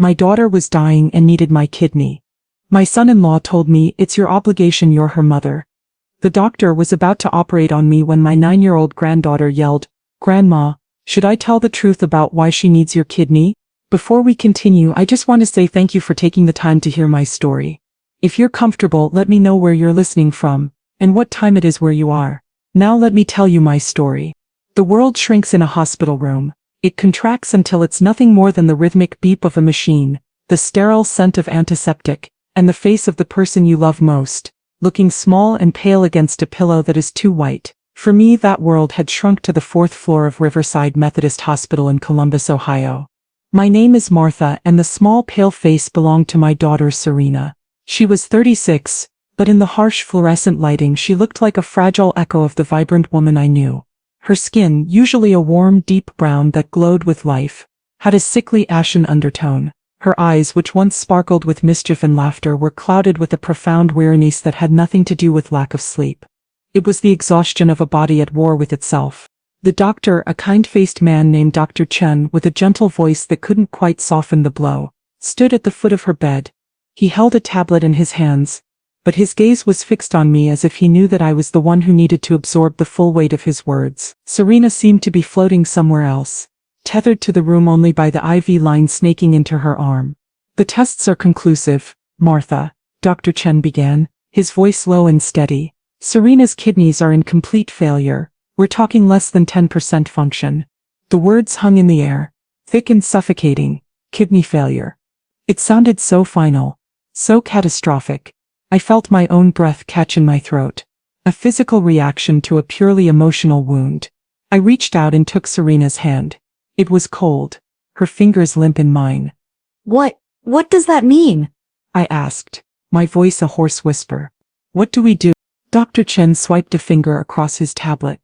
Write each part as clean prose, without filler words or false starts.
My daughter was dying and needed my kidney. My son-in-law told me it's your obligation, you're her mother. The doctor was about to operate on me when my 9-year-old granddaughter yelled, "Grandma, should I tell the truth about why she needs your kidney?" Before we continue, I just want to say thank you for taking the time to hear my story. If you're comfortable, let me know where you're listening from, and what time it is where you are. Now let me tell you my story. The world shrinks in a hospital room. It contracts until it's nothing more than the rhythmic beep of a machine, the sterile scent of antiseptic, and the face of the person you love most, looking small and pale against a pillow that is too white. For me, that world had shrunk to the 4th floor of Riverside Methodist Hospital in Columbus, Ohio. My name is Martha, and the small pale face belonged to my daughter Serena. She was 36, but in the harsh fluorescent lighting she looked like a fragile echo of the vibrant woman I knew. Her skin, usually a warm, deep brown that glowed with life, had a sickly ashen undertone. Her eyes, which once sparkled with mischief and laughter, were clouded with a profound weariness that had nothing to do with lack of sleep. It was the exhaustion of a body at war with itself. The doctor, a kind-faced man named Dr. Chen, with a gentle voice that couldn't quite soften the blow, stood at the foot of her bed. He held a tablet in his hands, but his gaze was fixed on me as if he knew that I was the one who needed to absorb the full weight of his words. Serena seemed to be floating somewhere else, tethered to the room only by the IV line snaking into her arm. "The tests are conclusive, Martha," Dr. Chen began, his voice low and steady. "Serena's kidneys are in complete failure. We're talking less than 10% function." The words hung in the air, thick and suffocating. Kidney failure. It sounded so final, so catastrophic. I felt my own breath catch in my throat. A physical reaction to a purely emotional wound. I reached out and took Serena's hand. It was cold, her fingers limp in mine. What does that mean?" I asked, my voice a hoarse whisper. "What do we do?" Dr. Chen swiped a finger across his tablet.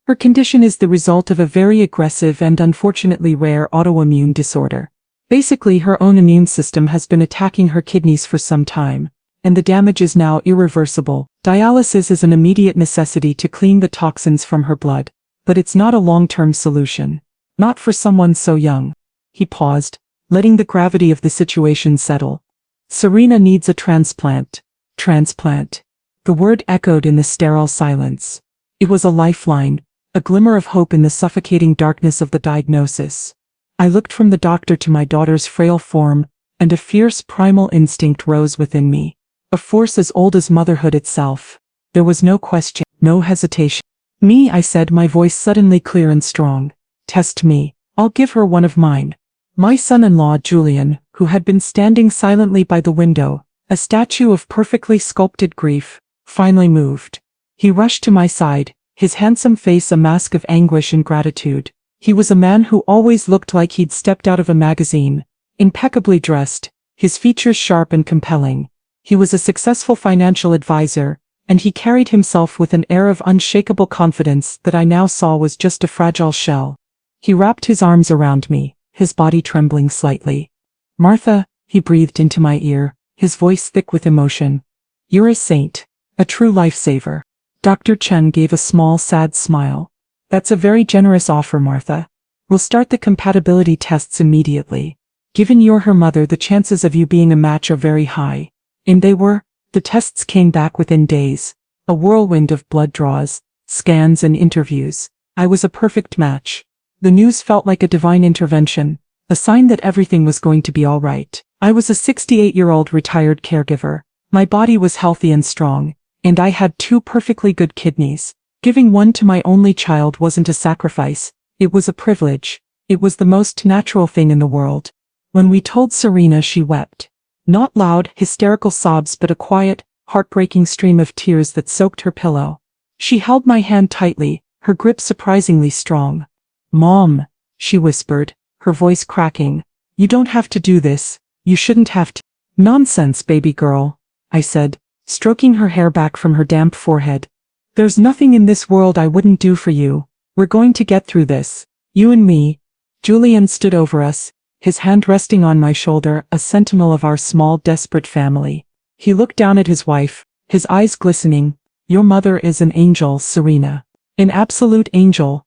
"Her condition is the result of a very aggressive and unfortunately rare autoimmune disorder. Basically, her own immune system has been attacking her kidneys for some time, and the damage is now irreversible. Dialysis is an immediate necessity to clean the toxins from her blood, but it's not a long-term solution. Not for someone so young." He paused, letting the gravity of the situation settle. "Serena needs a transplant." Transplant. The word echoed in the sterile silence. It was a lifeline, a glimmer of hope in the suffocating darkness of the diagnosis. I looked from the doctor to my daughter's frail form, and a fierce primal instinct rose within me. A force as old as motherhood itself. There was no question, no hesitation. "Me," I said, my voice suddenly clear and strong. "Test me. I'll give her one of mine." My son-in-law Julian, who had been standing silently by the window, a statue of perfectly sculpted grief, finally moved. He rushed to my side, his handsome face a mask of anguish and gratitude. He was a man who always looked like he'd stepped out of a magazine, impeccably dressed, his features sharp and compelling. He was a successful financial advisor, and he carried himself with an air of unshakable confidence that I now saw was just a fragile shell. He wrapped his arms around me, his body trembling slightly. "Martha," he breathed into my ear, his voice thick with emotion. "You're a saint, a true lifesaver." Dr. Chen gave a small, sad smile. "That's a very generous offer, Martha. We'll start the compatibility tests immediately. Given you're her mother, the chances of you being a match are very high." And they were. The tests came back within days. A whirlwind of blood draws, scans and interviews. I was a perfect match. The news felt like a divine intervention, a sign that everything was going to be all right. I was a 68-year-old retired caregiver. My body was healthy and strong, and I had 2 perfectly good kidneys. Giving one to my only child wasn't a sacrifice, it was a privilege. It was the most natural thing in the world. When we told Serena, she wept. Not loud, hysterical sobs, but a quiet, heartbreaking stream of tears that soaked her pillow. She held my hand tightly, her grip surprisingly strong. "Mom," she whispered, her voice cracking. "You don't have to do this. You shouldn't have to." "Nonsense, baby girl," I said, stroking her hair back from her damp forehead. "There's nothing in this world I wouldn't do for you. We're going to get through this. You and me." Julian stood over us, his hand resting on my shoulder, a sentinel of our small, desperate family. He looked down at his wife, his eyes glistening. "Your mother is an angel, Serena. An absolute angel."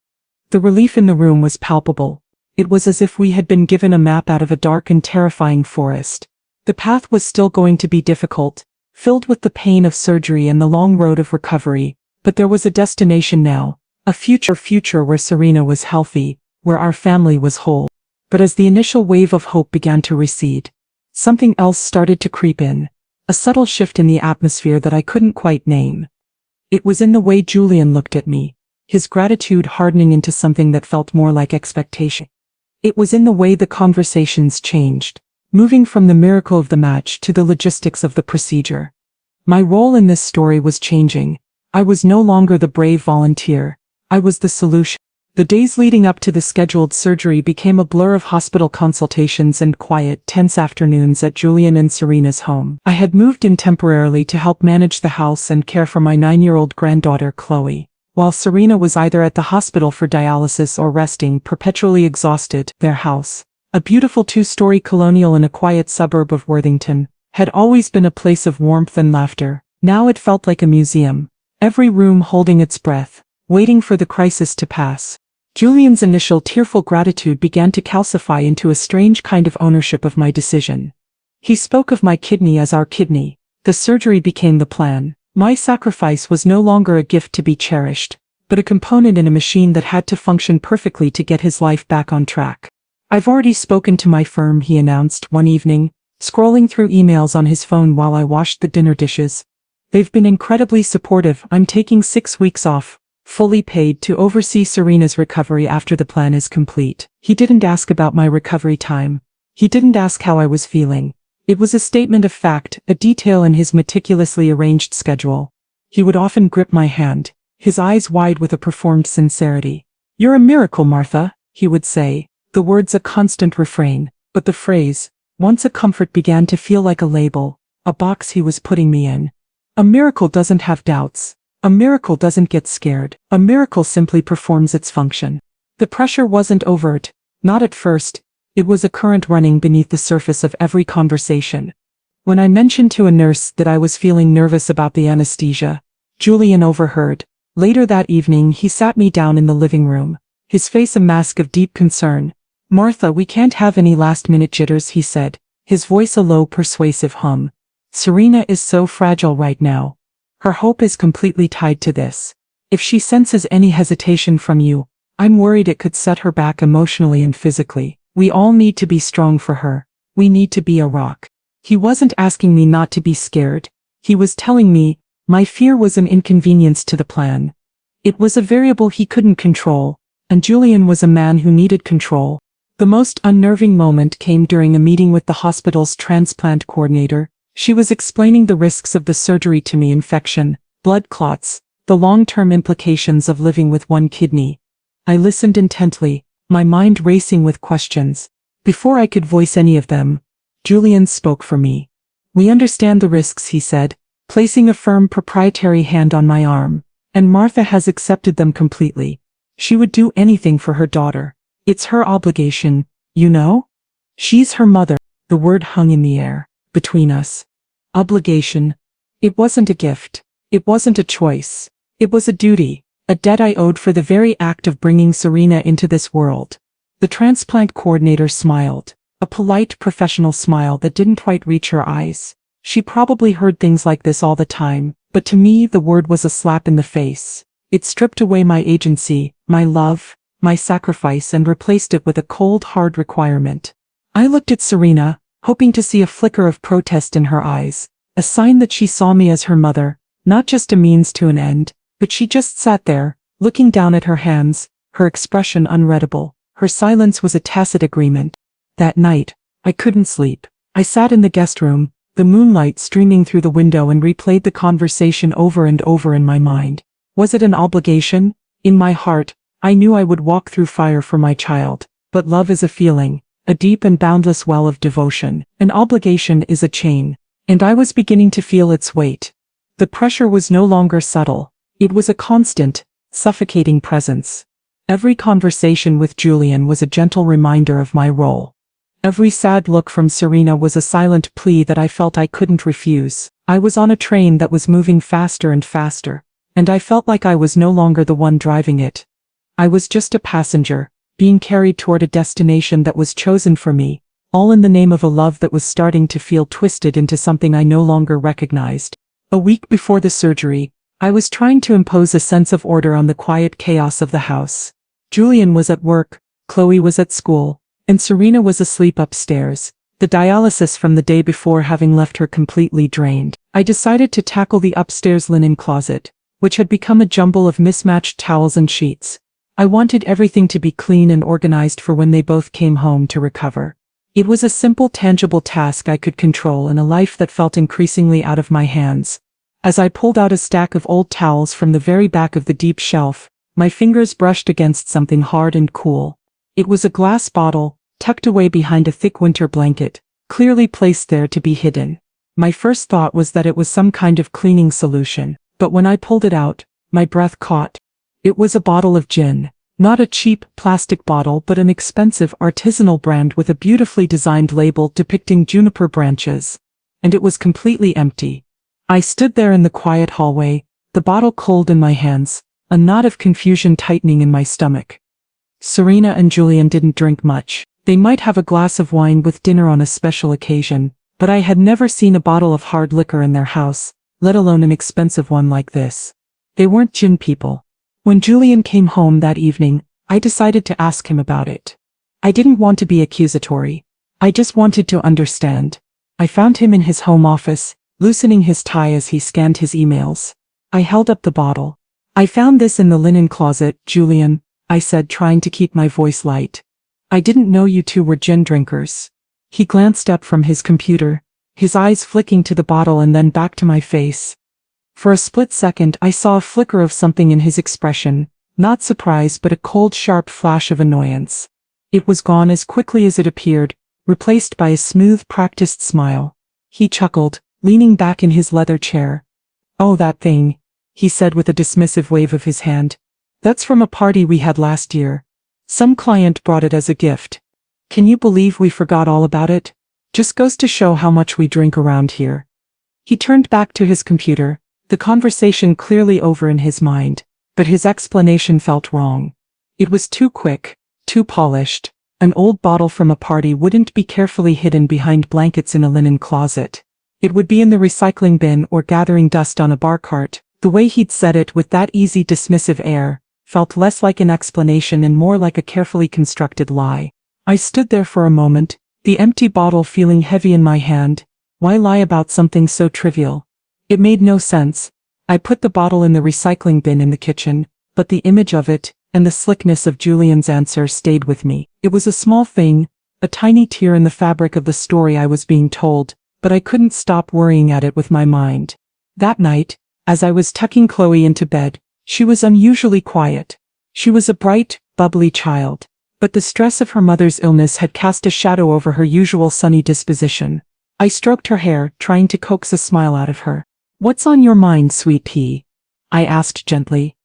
The relief in the room was palpable. It was as if we had been given a map out of a dark and terrifying forest. The path was still going to be difficult, filled with the pain of surgery and the long road of recovery, but there was a destination now, a future where Serena was healthy, where our family was whole. But as the initial wave of hope began to recede, something else started to creep in, a subtle shift in the atmosphere that I couldn't quite name. It was in the way Julian looked at me, his gratitude hardening into something that felt more like expectation. It was in the way the conversations changed, moving from the miracle of the match to the logistics of the procedure. My role in this story was changing. I was no longer the brave volunteer. I was the solution. The days leading up to the scheduled surgery became a blur of hospital consultations and quiet, tense afternoons at Julian and Serena's home. I had moved in temporarily to help manage the house and care for my 9-year-old granddaughter, Chloe, while Serena was either at the hospital for dialysis or resting, perpetually exhausted. Their house, a beautiful 2-story colonial in a quiet suburb of Worthington, had always been a place of warmth and laughter. Now it felt like a museum, every room holding its breath, waiting for the crisis to pass. Julian's initial tearful gratitude began to calcify into a strange kind of ownership of my decision. He spoke of my kidney as our kidney. The surgery became the plan. My sacrifice was no longer a gift to be cherished, but a component in a machine that had to function perfectly to get his life back on track. "I've already spoken to my firm," he announced one evening, scrolling through emails on his phone while I washed the dinner dishes. "They've been incredibly supportive. I'm taking 6 weeks off, fully paid, to oversee Serena's recovery after the plan is complete." He didn't ask about my recovery time. He didn't ask how I was feeling. It was a statement of fact, a detail in his meticulously arranged schedule. He would often grip my hand, his eyes wide with a performed sincerity. "You're a miracle, Martha," he would say, the words a constant refrain, but the phrase, once a comfort, began to feel like a label, a box he was putting me in. A miracle doesn't have doubts. A miracle doesn't get scared. A miracle simply performs its function. The pressure wasn't overt, not at first. It was a current running beneath the surface of every conversation. When I mentioned to a nurse that I was feeling nervous about the anesthesia, Julian overheard. Later that evening he sat me down in the living room, his face a mask of deep concern. "Martha, we can't have any last-minute jitters," he said, his voice a low, persuasive hum. "Serena is so fragile right now. Her hope is completely tied to this. If she senses any hesitation from you, I'm worried it could set her back emotionally and physically. We all need to be strong for her. We need to be a rock." He wasn't asking me not to be scared. He was telling me, my fear was an inconvenience to the plan. It was a variable he couldn't control, and Julian was a man who needed control. The most unnerving moment came during a meeting with the hospital's transplant coordinator. She was explaining the risks of the surgery to me: infection, blood clots, the long-term implications of living with one kidney. I listened intently, my mind racing with questions. Before I could voice any of them, Julian spoke for me. "We understand the risks," he said, placing a firm proprietary hand on my arm, "and Martha has accepted them completely. She would do anything for her daughter. It's her obligation, you know? She's her mother." The word hung in the air. Between us. Obligation. It wasn't a gift. It wasn't a choice. It was a duty, a debt I owed for the very act of bringing Serena into this world. The transplant coordinator smiled, a polite, professional smile that didn't quite reach her eyes. She probably heard things like this all the time, but to me the word was a slap in the face. It stripped away my agency, my love, my sacrifice, and replaced it with a cold, hard requirement. I looked at Serena, hoping to see a flicker of protest in her eyes, a sign that she saw me as her mother, not just a means to an end. But she just sat there, looking down at her hands, her expression unreadable. Her silence was a tacit agreement. That night, I couldn't sleep. I sat in the guest room, the moonlight streaming through the window, and replayed the conversation over and over in my mind. Was it an obligation? In my heart, I knew I would walk through fire for my child. But love is a feeling, a deep and boundless well of devotion. An obligation is a chain, and I was beginning to feel its weight. The pressure was no longer subtle. It was a constant, suffocating presence. Every conversation with Julian was a gentle reminder of my role. Every sad look from Serena was a silent plea that I felt I couldn't refuse. I was on a train that was moving faster and faster, and I felt like I was no longer the one driving it. I was just a passenger, being carried toward a destination that was chosen for me, all in the name of a love that was starting to feel twisted into something I no longer recognized. A week before the surgery, I was trying to impose a sense of order on the quiet chaos of the house. Julian was at work, Chloe was at school, and Serena was asleep upstairs, the dialysis from the day before having left her completely drained. I decided to tackle the upstairs linen closet, which had become a jumble of mismatched towels and sheets. I wanted everything to be clean and organized for when they both came home to recover. It was a simple, tangible task I could control in a life that felt increasingly out of my hands. As I pulled out a stack of old towels from the very back of the deep shelf, my fingers brushed against something hard and cool. It was a glass bottle, tucked away behind a thick winter blanket, clearly placed there to be hidden. My first thought was that it was some kind of cleaning solution, but when I pulled it out, my breath caught. It was a bottle of gin. Not a cheap, plastic bottle but an expensive artisanal brand with a beautifully designed label depicting juniper branches. And it was completely empty. I stood there in the quiet hallway, the bottle cold in my hands, a knot of confusion tightening in my stomach. Serena and Julian didn't drink much. They might have a glass of wine with dinner on a special occasion, but I had never seen a bottle of hard liquor in their house, let alone an expensive one like this. They weren't gin people. When Julian came home that evening, I decided to ask him about it. I didn't want to be accusatory. I just wanted to understand. I found him in his home office, loosening his tie as he scanned his emails. I held up the bottle. "I found this in the linen closet, Julian," I said, trying to keep my voice light. "I didn't know you two were gin drinkers." He glanced up from his computer, his eyes flicking to the bottle and then back to my face. For a split second I saw a flicker of something in his expression, not surprise but a cold, sharp flash of annoyance. It was gone as quickly as it appeared, replaced by a smooth, practiced smile. He chuckled, leaning back in his leather chair. "Oh, that thing," he said with a dismissive wave of his hand. "That's from a party we had last year. Some client brought it as a gift. Can you believe we forgot all about it? Just goes to show how much we drink around here." He turned back to his computer, the conversation clearly over in his mind, but his explanation felt wrong. It was too quick, too polished. An old bottle from a party wouldn't be carefully hidden behind blankets in a linen closet. It would be in the recycling bin or gathering dust on a bar cart. The way he'd said it with that easy, dismissive air felt less like an explanation and more like a carefully constructed lie. I stood there for a moment, the empty bottle feeling heavy in my hand. Why lie about something so trivial? It made no sense. I put the bottle in the recycling bin in the kitchen, but the image of it, and the slickness of Julian's answer stayed with me. It was a small thing, a tiny tear in the fabric of the story I was being told, but I couldn't stop worrying at it with my mind. That night, as I was tucking Chloe into bed, she was unusually quiet. She was a bright, bubbly child, but the stress of her mother's illness had cast a shadow over her usual sunny disposition. I stroked her hair, trying to coax a smile out of her. "What's on your mind, sweet pea?" I asked gently.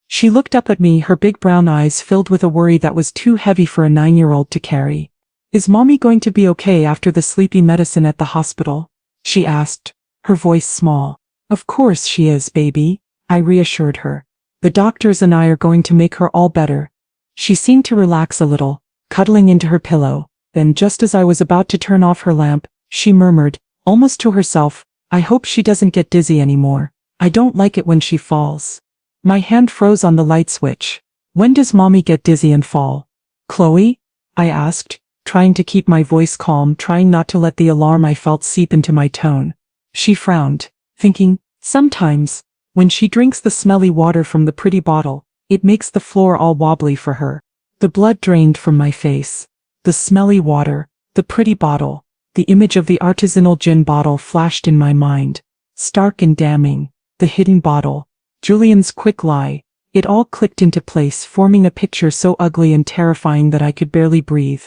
She looked up at me, her big brown eyes filled with a worry that was too heavy for a 9-year-old to carry. "Is Mommy going to be okay after the sleepy medicine at the hospital?" she asked, her voice small. "Of course she is, baby," I reassured her. "The doctors and I are going to make her all better." She seemed to relax a little, cuddling into her pillow. Then just as I was about to turn off her lamp, she murmured, almost to herself, "I hope she doesn't get dizzy anymore. I don't like it when she falls." My hand froze on the light switch. "When does Mommy get dizzy and fall?" "Chloe?" I asked, trying to keep my voice calm, trying not to let the alarm I felt seep into my tone. She frowned, thinking, "Sometimes, when she drinks the smelly water from the pretty bottle, it makes the floor all wobbly for her." The blood drained from my face. The smelly water, the pretty bottle. The image of the artisanal gin bottle flashed in my mind. Stark and damning. The hidden bottle. Julian's quick lie. It all clicked into place, forming a picture so ugly and terrifying that I could barely breathe.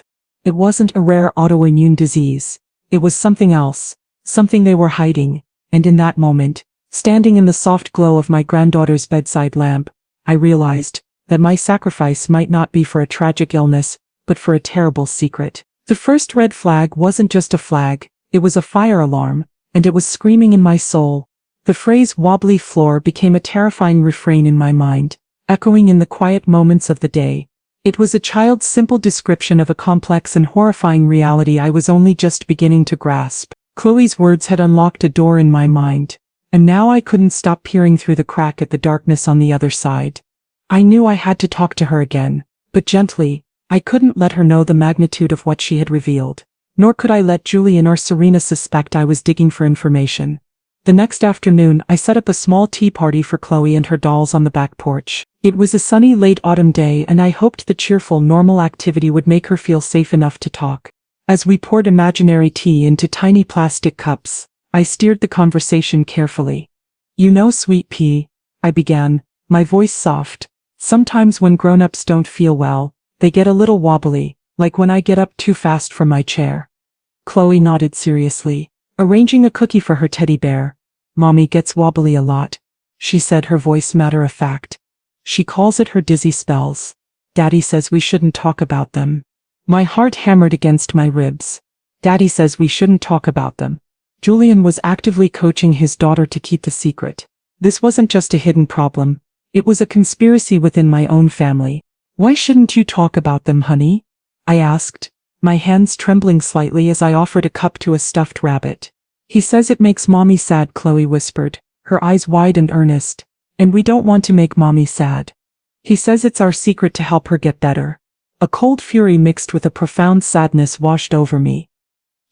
It wasn't a rare autoimmune disease. It was something else. Something they were hiding. And in that moment, standing in the soft glow of my granddaughter's bedside lamp, I realized that my sacrifice might not be for a tragic illness, but for a terrible secret. The first red flag wasn't just a flag, it was a fire alarm, and it was screaming in my soul. The phrase "wobbly floor" became a terrifying refrain in my mind, echoing in the quiet moments of the day. It was a child's simple description of a complex and horrifying reality I was only just beginning to grasp. Chloe's words had unlocked a door in my mind, and now I couldn't stop peering through the crack at the darkness on the other side. I knew I had to talk to her again, but gently. I couldn't let her know the magnitude of what she had revealed. Nor could I let Julian or Serena suspect I was digging for information. The next afternoon, I set up a small tea party for Chloe and her dolls on the back porch. It was a sunny late autumn day, and I hoped the cheerful, normal activity would make her feel safe enough to talk. As we poured imaginary tea into tiny plastic cups, I steered the conversation carefully. "You know, sweet pea," I began, my voice soft. "Sometimes when grown-ups don't feel well, they get a little wobbly, like when I get up too fast from my chair." Chloe nodded seriously, arranging a cookie for her teddy bear. "Mommy gets wobbly a lot," she said, her voice matter-of-fact. "She calls it her dizzy spells. Daddy says we shouldn't talk about them." My heart hammered against my ribs. Daddy says we shouldn't talk about them. Julian was actively coaching his daughter to keep the secret. This wasn't just a hidden problem. It was a conspiracy within my own family. "Why shouldn't you talk about them, honey?" I asked, my hands trembling slightly as I offered a cup to a stuffed rabbit. "He says it makes Mommy sad," Chloe whispered, her eyes wide and earnest. "And we don't want to make Mommy sad. He says it's our secret to help her get better." A cold fury mixed with a profound sadness washed over me.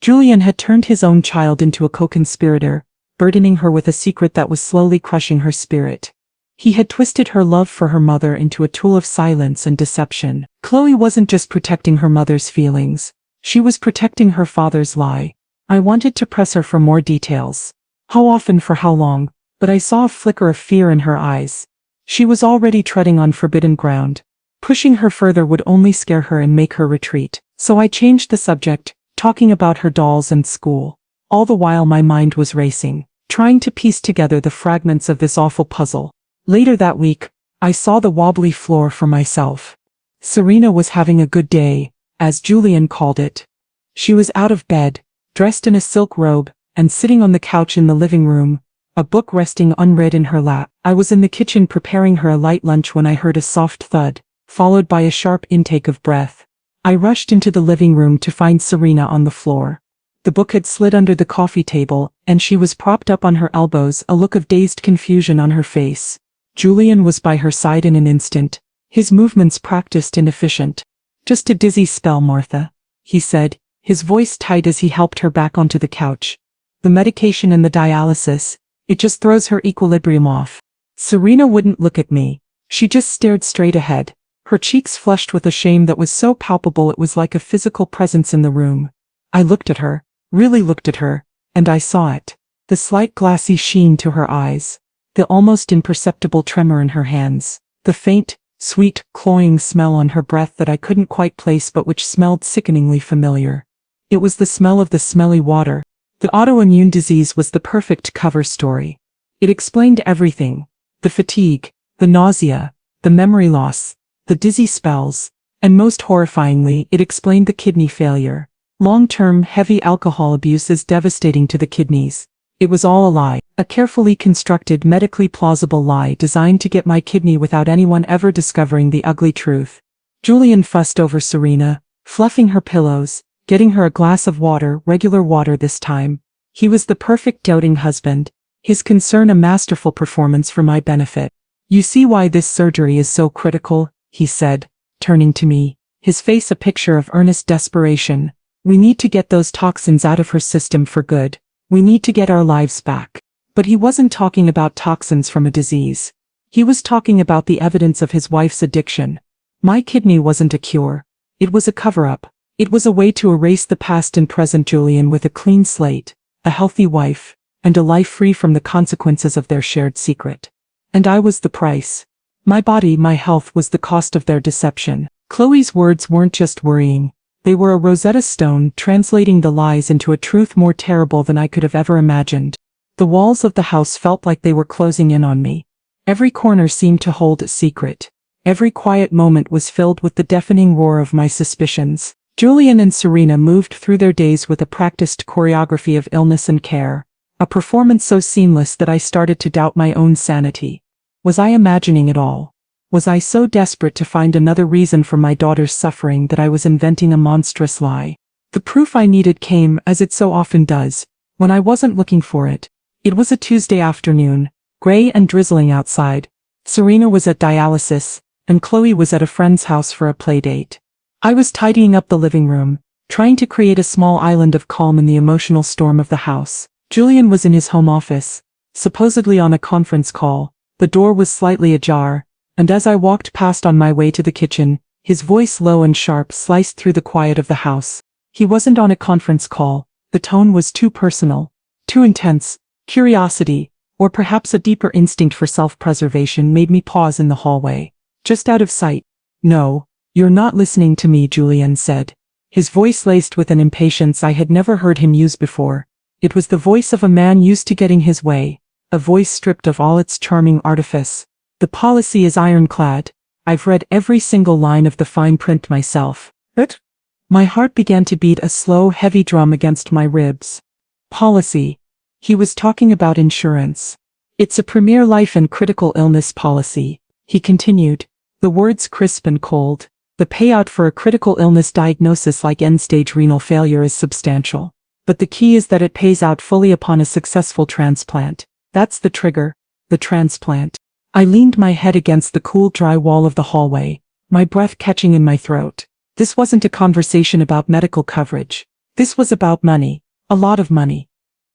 Julian had turned his own child into a co-conspirator, burdening her with a secret that was slowly crushing her spirit. He had twisted her love for her mother into a tool of silence and deception. Chloe wasn't just protecting her mother's feelings. She was protecting her father's lie. I wanted to press her for more details. How often, for how long? But I saw a flicker of fear in her eyes. She was already treading on forbidden ground. Pushing her further would only scare her and make her retreat. So I changed the subject, talking about her dolls and school. All the while my mind was racing, trying to piece together the fragments of this awful puzzle. Later that week, I saw the wobbly floor for myself. Serena was having a good day, as Julian called it. She was out of bed, dressed in a silk robe, and sitting on the couch in the living room, a book resting unread in her lap. I was in the kitchen preparing her a light lunch when I heard a soft thud, followed by a sharp intake of breath. I rushed into the living room to find Serena on the floor. The book had slid under the coffee table, and she was propped up on her elbows, a look of dazed confusion on her face. Julian was by her side in an instant, his movements practiced and efficient. "Just a dizzy spell, Martha," he said, his voice tight as he helped her back onto the couch. "The medication and the dialysis, it just throws her equilibrium off." Serena wouldn't look at me. She just stared straight ahead, her cheeks flushed with a shame that was so palpable it was like a physical presence in the room. I looked at her, really looked at her, and I saw it. The slight glassy sheen to her eyes, the almost imperceptible tremor in her hands, the faint, sweet, cloying smell on her breath that I couldn't quite place but which smelled sickeningly familiar. It was the smell of the smelly water. The autoimmune disease was the perfect cover story. It explained everything: the fatigue, the nausea, the memory loss, the dizzy spells, and most horrifyingly, it explained the kidney failure. Long-term, heavy alcohol abuse is devastating to the kidneys. It was all a lie, a carefully constructed, medically plausible lie designed to get my kidney without anyone ever discovering the ugly truth. Julian fussed over Serena, fluffing her pillows, getting her a glass of water, regular water this time. He was the perfect doting husband, his concern a masterful performance for my benefit. "You see why this surgery is so critical," he said, turning to me, his face a picture of earnest desperation. "We need to get those toxins out of her system for good. We need to get our lives back." But he wasn't talking about toxins from a disease. He was talking about the evidence of his wife's addiction. My kidney wasn't a cure. It was a cover-up. It was a way to erase the past and present Julian with a clean slate, a healthy wife, and a life free from the consequences of their shared secret. And I was the price. My body, my health was the cost of their deception. Chloe's words weren't just worrying. They were a Rosetta Stone translating the lies into a truth more terrible than I could have ever imagined. The walls of the house felt like they were closing in on me. Every corner seemed to hold a secret. Every quiet moment was filled with the deafening roar of my suspicions. Julian and Serena moved through their days with a practiced choreography of illness and care, a performance so seamless that I started to doubt my own sanity. Was I imagining it all? Was I so desperate to find another reason for my daughter's suffering that I was inventing a monstrous lie? The proof I needed came, as it so often does, when I wasn't looking for it. It was a Tuesday afternoon, gray and drizzling outside. Serena was at dialysis, and Chloe was at a friend's house for a play date. I was tidying up the living room, trying to create a small island of calm in the emotional storm of the house. Julian was in his home office, supposedly on a conference call. The door was slightly ajar, and as I walked past on my way to the kitchen, his voice low and sharp sliced through the quiet of the house. He wasn't on a conference call. The tone was too personal, too intense. Curiosity, or perhaps a deeper instinct for self-preservation, made me pause in the hallway. Just out of sight. "No, you're not listening to me," Julian said. His voice laced with an impatience I had never heard him use before. It was the voice of a man used to getting his way, a voice stripped of all its charming artifice. "The policy is ironclad. I've read every single line of the fine print myself." But my heart began to beat a slow, heavy drum against my ribs. Policy. He was talking about insurance. "It's a premier life and critical illness policy," he continued, the words crisp and cold. "The payout for a critical illness diagnosis like end-stage renal failure is substantial. But the key is that it pays out fully upon a successful transplant. That's the trigger, the transplant." I leaned my head against the cool, dry wall of the hallway, my breath catching in my throat. This wasn't a conversation about medical coverage. This was about money, a lot of money.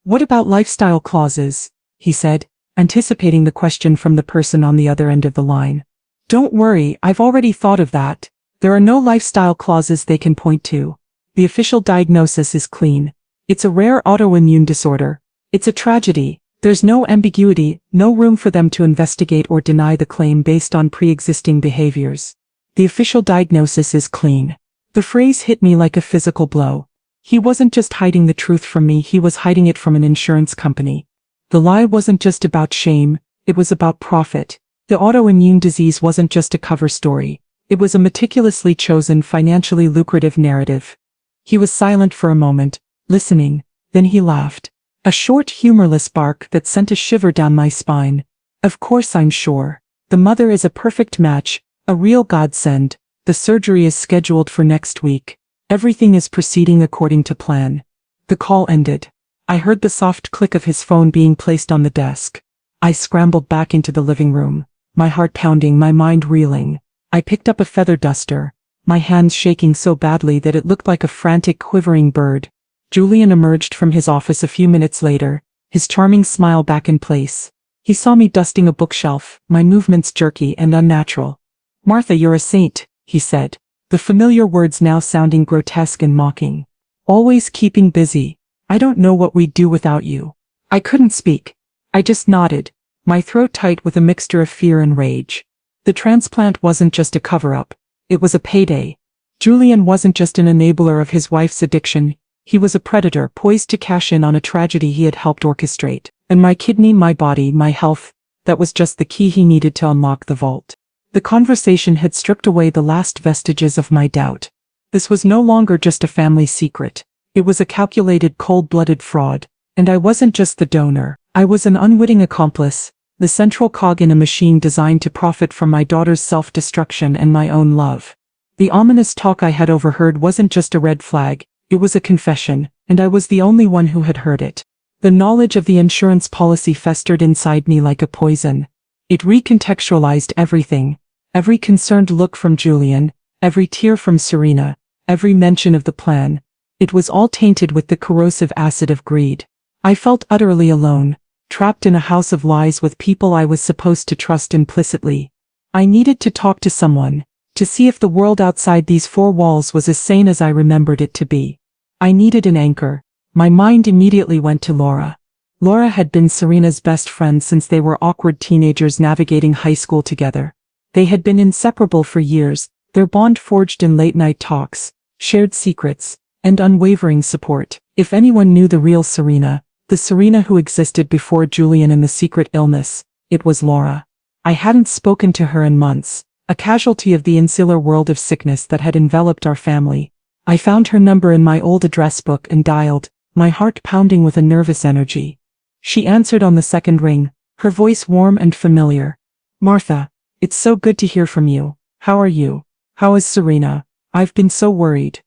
"What about lifestyle clauses?" he said, anticipating the question from the person on the other end of the line. "Don't worry, I've already thought of that. There are no lifestyle clauses they can point to. The official diagnosis is clean. It's a rare autoimmune disorder. It's a tragedy. There's no ambiguity, no room for them to investigate or deny the claim based on pre-existing behaviors. The official diagnosis is clean." The phrase hit me like a physical blow. He wasn't just hiding the truth from me, he was hiding it from an insurance company. The lie wasn't just about shame, it was about profit. The autoimmune disease wasn't just a cover story. It was a meticulously chosen, financially lucrative narrative. He was silent for a moment, listening, then he laughed. A short, humorless bark that sent a shiver down my spine. "Of course, I'm sure. The mother is a perfect match, a real godsend. The surgery is scheduled for next week. Everything is proceeding according to plan." The call ended. I heard the soft click of his phone being placed on the desk. I scrambled back into the living room, my heart pounding, my mind reeling. I picked up a feather duster, my hands shaking so badly that it looked like a frantic, quivering bird. Julian emerged from his office a few minutes later, his charming smile back in place. He saw me dusting a bookshelf, my movements jerky and unnatural. "Martha, you're a saint," he said, the familiar words now sounding grotesque and mocking. "Always keeping busy. I don't know what we'd do without you." I couldn't speak. I just nodded, my throat tight with a mixture of fear and rage. The transplant wasn't just a cover-up. It was a payday. Julian wasn't just an enabler of his wife's addiction. He was a predator poised to cash in on a tragedy he had helped orchestrate. And my kidney, my body, my health, that was just the key he needed to unlock the vault. The conversation had stripped away the last vestiges of my doubt. This was no longer just a family secret. It was a calculated, cold-blooded fraud. And I wasn't just the donor. I was an unwitting accomplice, the central cog in a machine designed to profit from my daughter's self-destruction and my own love. The ominous talk I had overheard wasn't just a red flag. It was a confession, and I was the only one who had heard it. The knowledge of the insurance policy festered inside me like a poison. It recontextualized everything. Every concerned look from Julian, every tear from Serena, every mention of the plan. It was all tainted with the corrosive acid of greed. I felt utterly alone, trapped in a house of lies with people I was supposed to trust implicitly. I needed to talk to someone, to see if the world outside these four walls was as sane as I remembered it to be. I needed an anchor. My mind immediately went to Laura. Laura had been Serena's best friend since they were awkward teenagers navigating high school together. They had been inseparable for years, their bond forged in late-night talks, shared secrets, and unwavering support. If anyone knew the real Serena, the Serena who existed before Julian and the secret illness, it was Laura. I hadn't spoken to her in months, a casualty of the insular world of sickness that had enveloped our family. I found her number in my old address book and dialed, my heart pounding with a nervous energy. She answered on the second ring, her voice warm and familiar. "Martha, It's so good to hear from you. How are you? How is Serena? I've been so worried.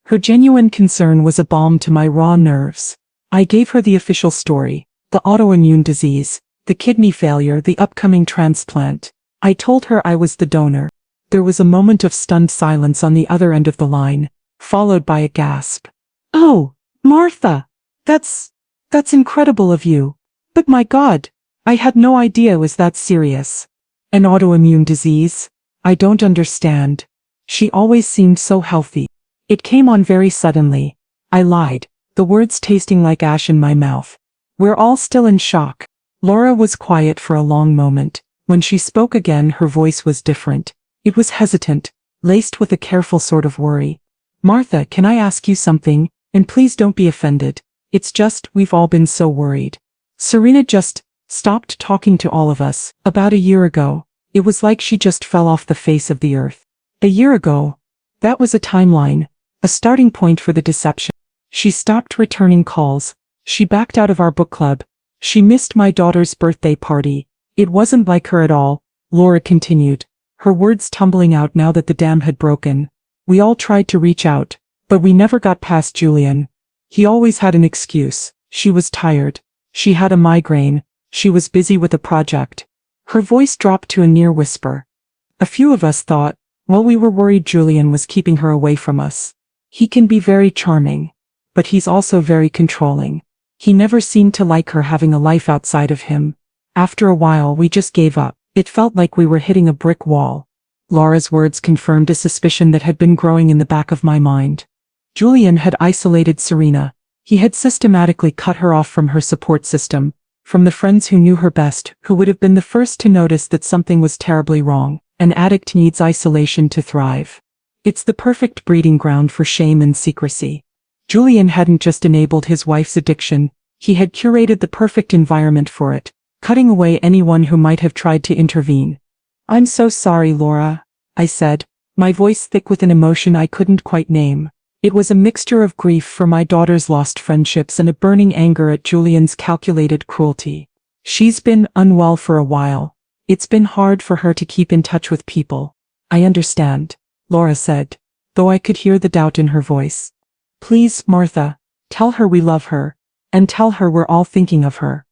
Her genuine concern was a balm to my raw nerves. I gave her the official story, the autoimmune disease, the kidney failure, the upcoming transplant. I told her I was the donor. There was a moment of stunned silence on the other end of the line, followed by a gasp. Oh, Martha! That's incredible of you. But my God, I had no idea it was that serious. An autoimmune disease? I don't understand. She always seemed so healthy. It came on very suddenly. I lied, the words tasting like ash in my mouth. We're all still in shock. Laura was quiet for a long moment. When she spoke again, her voice was different. It was hesitant, laced with a careful sort of worry. Martha, can I ask you something? And please don't be offended. It's just, we've all been so worried. Serena just stopped talking to all of us. About a year ago, it was like she just fell off the face of the earth. A year ago, that was a timeline, a starting point for the deception. She stopped returning calls. She backed out of our book club. She missed my daughter's birthday party. It wasn't like her at all, Laura continued, her words tumbling out now that the dam had broken. We all tried to reach out, but we never got past Julian. He always had an excuse. She was tired. She had a migraine. She was busy with a project. Her voice dropped to a near whisper. A few of us thought, well, we were worried Julian was keeping her away from us. He can be very charming, but he's also very controlling. He never seemed to like her having a life outside of him. After a while, we just gave up. It felt like we were hitting a brick wall. Laura's words confirmed a suspicion that had been growing in the back of my mind. Julian had isolated Serena. He had systematically cut her off from her support system, from the friends who knew her best, who would have been the first to notice that something was terribly wrong. An addict needs isolation to thrive. It's the perfect breeding ground for shame and secrecy. Julian hadn't just enabled his wife's addiction, he had curated the perfect environment for it, cutting away anyone who might have tried to intervene. I'm so sorry, Laura, I said, my voice thick with an emotion I couldn't quite name. It was a mixture of grief for my daughter's lost friendships and a burning anger at Julian's calculated cruelty. She's been unwell for a while. It's been hard for her to keep in touch with people. I understand, Laura said, though I could hear the doubt in her voice. Please, Martha, tell her we love her, and tell her we're all thinking of her.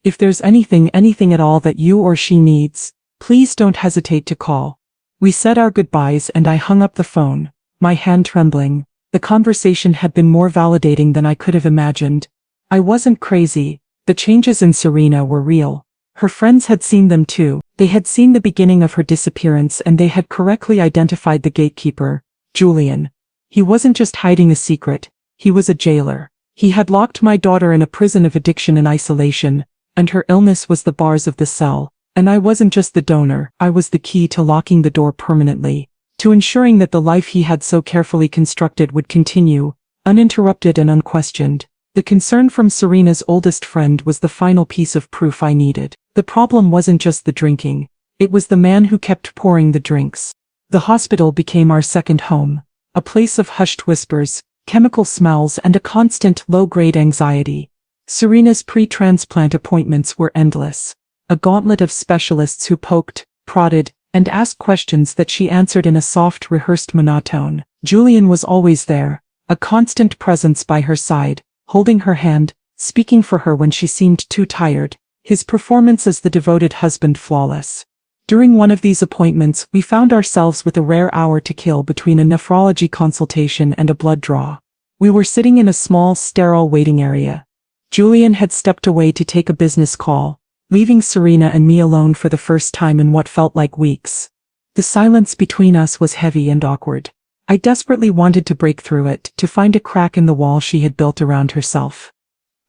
If there's anything at all that you or she needs, please don't hesitate to call. We said our goodbyes and I hung up the phone, my hand trembling. The conversation had been more validating than I could have imagined. I wasn't crazy. The changes in Serena were real. Her friends had seen them too. They had seen the beginning of her disappearance and they had correctly identified the gatekeeper, Julian. He wasn't just hiding a secret, he was a jailer. He had locked my daughter in a prison of addiction and isolation, and her illness was the bars of the cell. And I wasn't just the donor, I was the key to locking the door permanently, to ensuring that the life he had so carefully constructed would continue, uninterrupted and unquestioned. The concern from Serena's oldest friend was the final piece of proof I needed. The problem wasn't just the drinking, it was the man who kept pouring the drinks. The hospital became our second home, a place of hushed whispers, chemical smells and a constant low-grade anxiety. Serena's pre-transplant appointments were endless. A gauntlet of specialists who poked, prodded, and asked questions that she answered in a soft, rehearsed monotone. Julian was always there, a constant presence by her side, holding her hand, speaking for her when she seemed too tired, his performance as the devoted husband flawless. During one of these appointments, we found ourselves with a rare hour to kill between a nephrology consultation and a blood draw. We were sitting in a small, sterile waiting area. Julian had stepped away to take a business call, leaving Serena and me alone for the first time in what felt like weeks. The silence between us was heavy and awkward. I desperately wanted to break through it, to find a crack in the wall she had built around herself.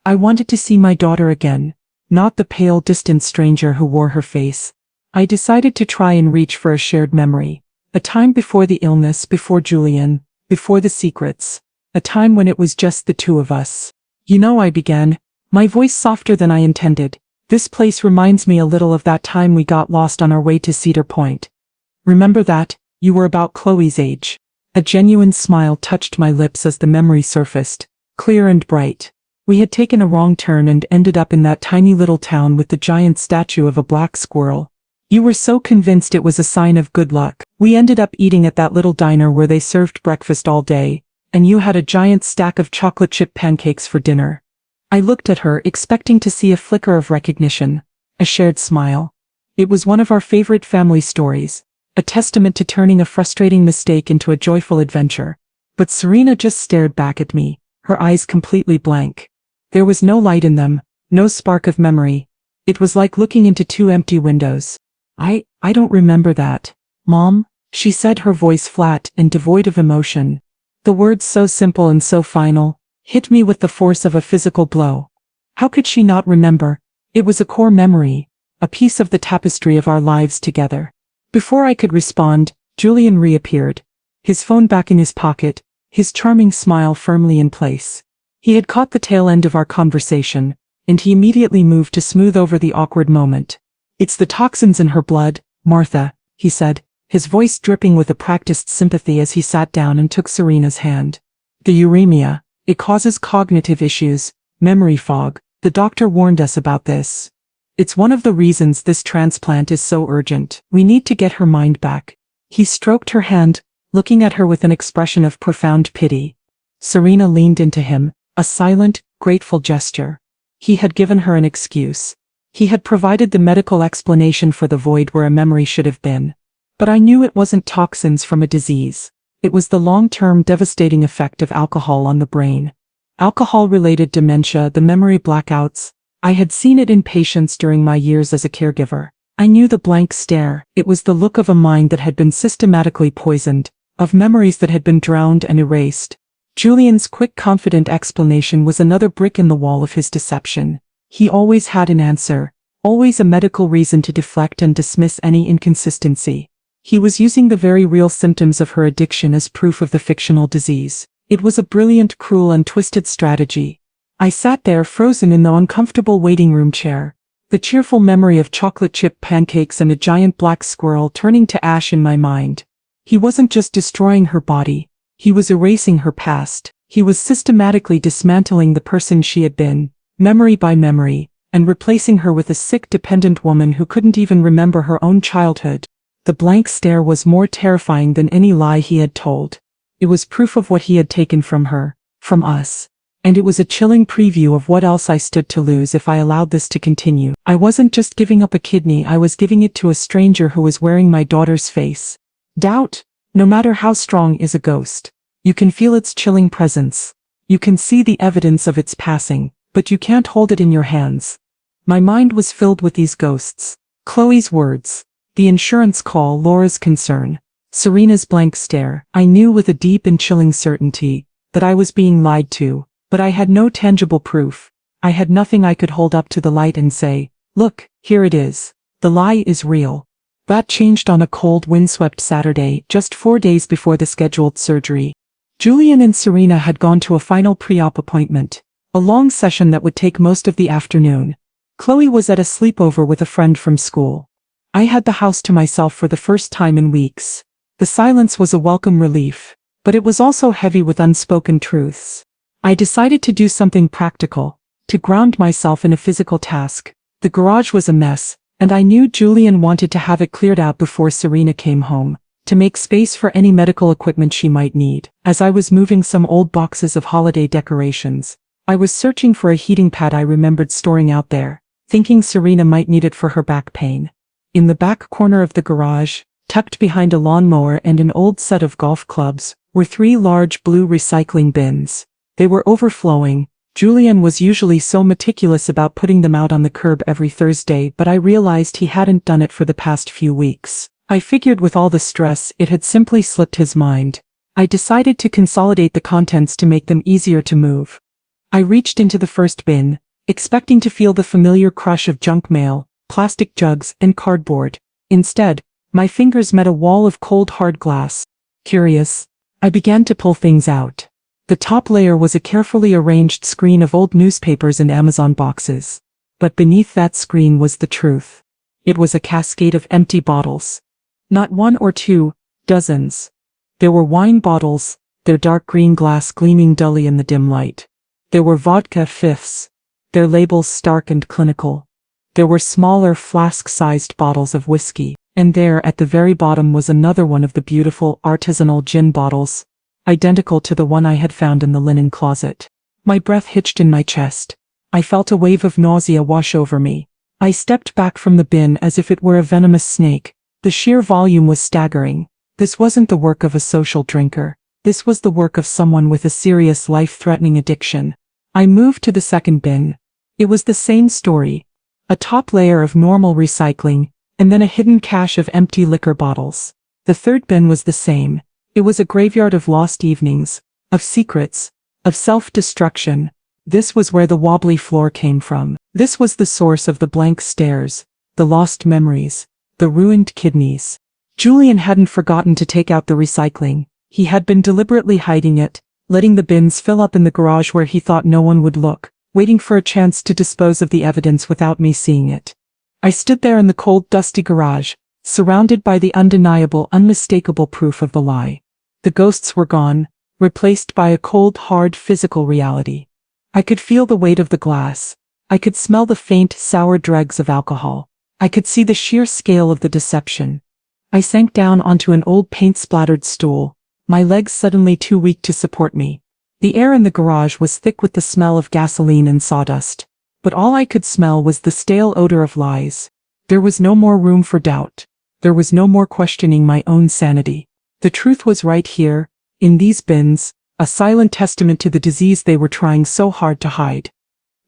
I wanted to see my daughter again, not the pale, distant stranger who wore her face. I decided to try and reach for a shared memory, a time before the illness, before Julian, before the secrets, a time when it was just the two of us. You know, I began, my voice softer than I intended. This place reminds me a little of that time we got lost on our way to Cedar Point. Remember that? You were about Chloe's age. A genuine smile touched my lips as the memory surfaced, clear and bright. We had taken a wrong turn and ended up in that tiny little town with the giant statue of a black squirrel. You were so convinced it was a sign of good luck. We ended up eating at that little diner where they served breakfast all day, and you had a giant stack of chocolate chip pancakes for dinner. I looked at her, expecting to see a flicker of recognition, a shared smile. It was one of our favorite family stories, a testament to turning a frustrating mistake into a joyful adventure. But Serena just stared back at me, her eyes completely blank. There was no light in them, no spark of memory. It was like looking into two empty windows. I don't remember that, Mom, she said, her voice flat and devoid of emotion. The words, so simple and so final, hit me with the force of a physical blow. How could she not remember? It was a core memory, a piece of the tapestry of our lives together. Before I could respond, Julian reappeared, his phone back in his pocket, his charming smile firmly in place. He had caught the tail end of our conversation, and he immediately moved to smooth over the awkward moment. "It's the toxins in her blood, Martha," he said, his voice dripping with a practiced sympathy as he sat down and took Serena's hand. "The uremia, it causes cognitive issues, memory fog. The doctor warned us about this. It's one of the reasons this transplant is so urgent. We need to get her mind back." He stroked her hand, looking at her with an expression of profound pity. Serena leaned into him, a silent, grateful gesture. He had given her an excuse. He had provided the medical explanation for the void where a memory should have been. But I knew it wasn't toxins from a disease. It was the long-term devastating effect of alcohol on the brain. Alcohol-related dementia, the memory blackouts. I had seen it in patients during my years as a caregiver. I knew the blank stare. It was the look of a mind that had been systematically poisoned, of memories that had been drowned and erased. Julian's quick, confident explanation was another brick in the wall of his deception. He always had an answer, always a medical reason to deflect and dismiss any inconsistency. He was using the very real symptoms of her addiction as proof of the fictional disease. It was a brilliant, cruel, and twisted strategy. I sat there frozen in the uncomfortable waiting room chair, the cheerful memory of chocolate chip pancakes and a giant black squirrel turning to ash in my mind. He wasn't just destroying her body, he was erasing her past. He was systematically dismantling the person she had been, memory by memory, and replacing her with a sick, dependent woman who couldn't even remember her own childhood. The blank stare was more terrifying than any lie he had told. It was proof of what he had taken from her, from us. And it was a chilling preview of what else I stood to lose if I allowed this to continue. I wasn't just giving up a kidney, I was giving it to a stranger who was wearing my daughter's face. Doubt, no matter how strong, is a ghost. You can feel its chilling presence. You can see the evidence of its passing, but you can't hold it in your hands. My mind was filled with these ghosts. Chloe's words, the insurance call, Laura's concern, Serena's blank stare. I knew with a deep and chilling certainty that I was being lied to, but I had no tangible proof. I had nothing I could hold up to the light and say, "Look, here it is. The lie is real." That changed on a cold, windswept Saturday, just 4 days before the scheduled surgery. Julian and Serena had gone to a final pre-op appointment, a long session that would take most of the afternoon. Chloe was at a sleepover with a friend from school. I had the house to myself for the first time in weeks. The silence was a welcome relief, but it was also heavy with unspoken truths. I decided to do something practical, to ground myself in a physical task. The garage was a mess, and I knew Julian wanted to have it cleared out before Serena came home, to make space for any medical equipment she might need. As I was moving some old boxes of holiday decorations, I was searching for a heating pad I remembered storing out there, thinking Serena might need it for her back pain. In the back corner of the garage, tucked behind a lawnmower and an old set of golf clubs, were 3 large blue recycling bins. They were overflowing. Julian was usually so meticulous about putting them out on the curb every Thursday, but I realized he hadn't done it for the past few weeks. I figured with all the stress, it had simply slipped his mind. I decided to consolidate the contents to make them easier to move. I reached into the first bin, expecting to feel the familiar crush of junk mail, plastic jugs, and cardboard. Instead, my fingers met a wall of cold, hard glass. Curious, I began to pull things out. The top layer was a carefully arranged screen of old newspapers and Amazon boxes. But beneath that screen was the truth. It was a cascade of empty bottles. Not 1 or 2, dozens. There were wine bottles, their dark green glass gleaming dully in the dim light. There were vodka fifths, their labels stark and clinical. There were smaller flask-sized bottles of whiskey, and there at the very bottom was another one of the beautiful artisanal gin bottles, identical to the one I had found in the linen closet. My breath hitched in my chest. I felt a wave of nausea wash over me. I stepped back from the bin as if it were a venomous snake. The sheer volume was staggering. This wasn't the work of a social drinker. This was the work of someone with a serious life-threatening addiction. I moved to the second bin. It was the same story. A top layer of normal recycling, and then a hidden cache of empty liquor bottles. The third bin was the same. It was a graveyard of lost evenings, of secrets, of self-destruction. This was where the wobbly floor came from. This was the source of the blank stares, the lost memories, the ruined kidneys. Julian hadn't forgotten to take out the recycling. He had been deliberately hiding it, letting the bins fill up in the garage where he thought no one would look, waiting for a chance to dispose of the evidence without me seeing it. I stood there in the cold, dusty garage, surrounded by the undeniable, unmistakable proof of the lie. The ghosts were gone, replaced by a cold, hard, physical reality. I could feel the weight of the glass. I could smell the faint, sour dregs of alcohol. I could see the sheer scale of the deception. I sank down onto an old paint-splattered stool, my legs suddenly too weak to support me. The air in the garage was thick with the smell of gasoline and sawdust, but all I could smell was the stale odor of lies. There was no more room for doubt. There was no more questioning my own sanity. The truth was right here, in these bins, a silent testament to the disease they were trying so hard to hide.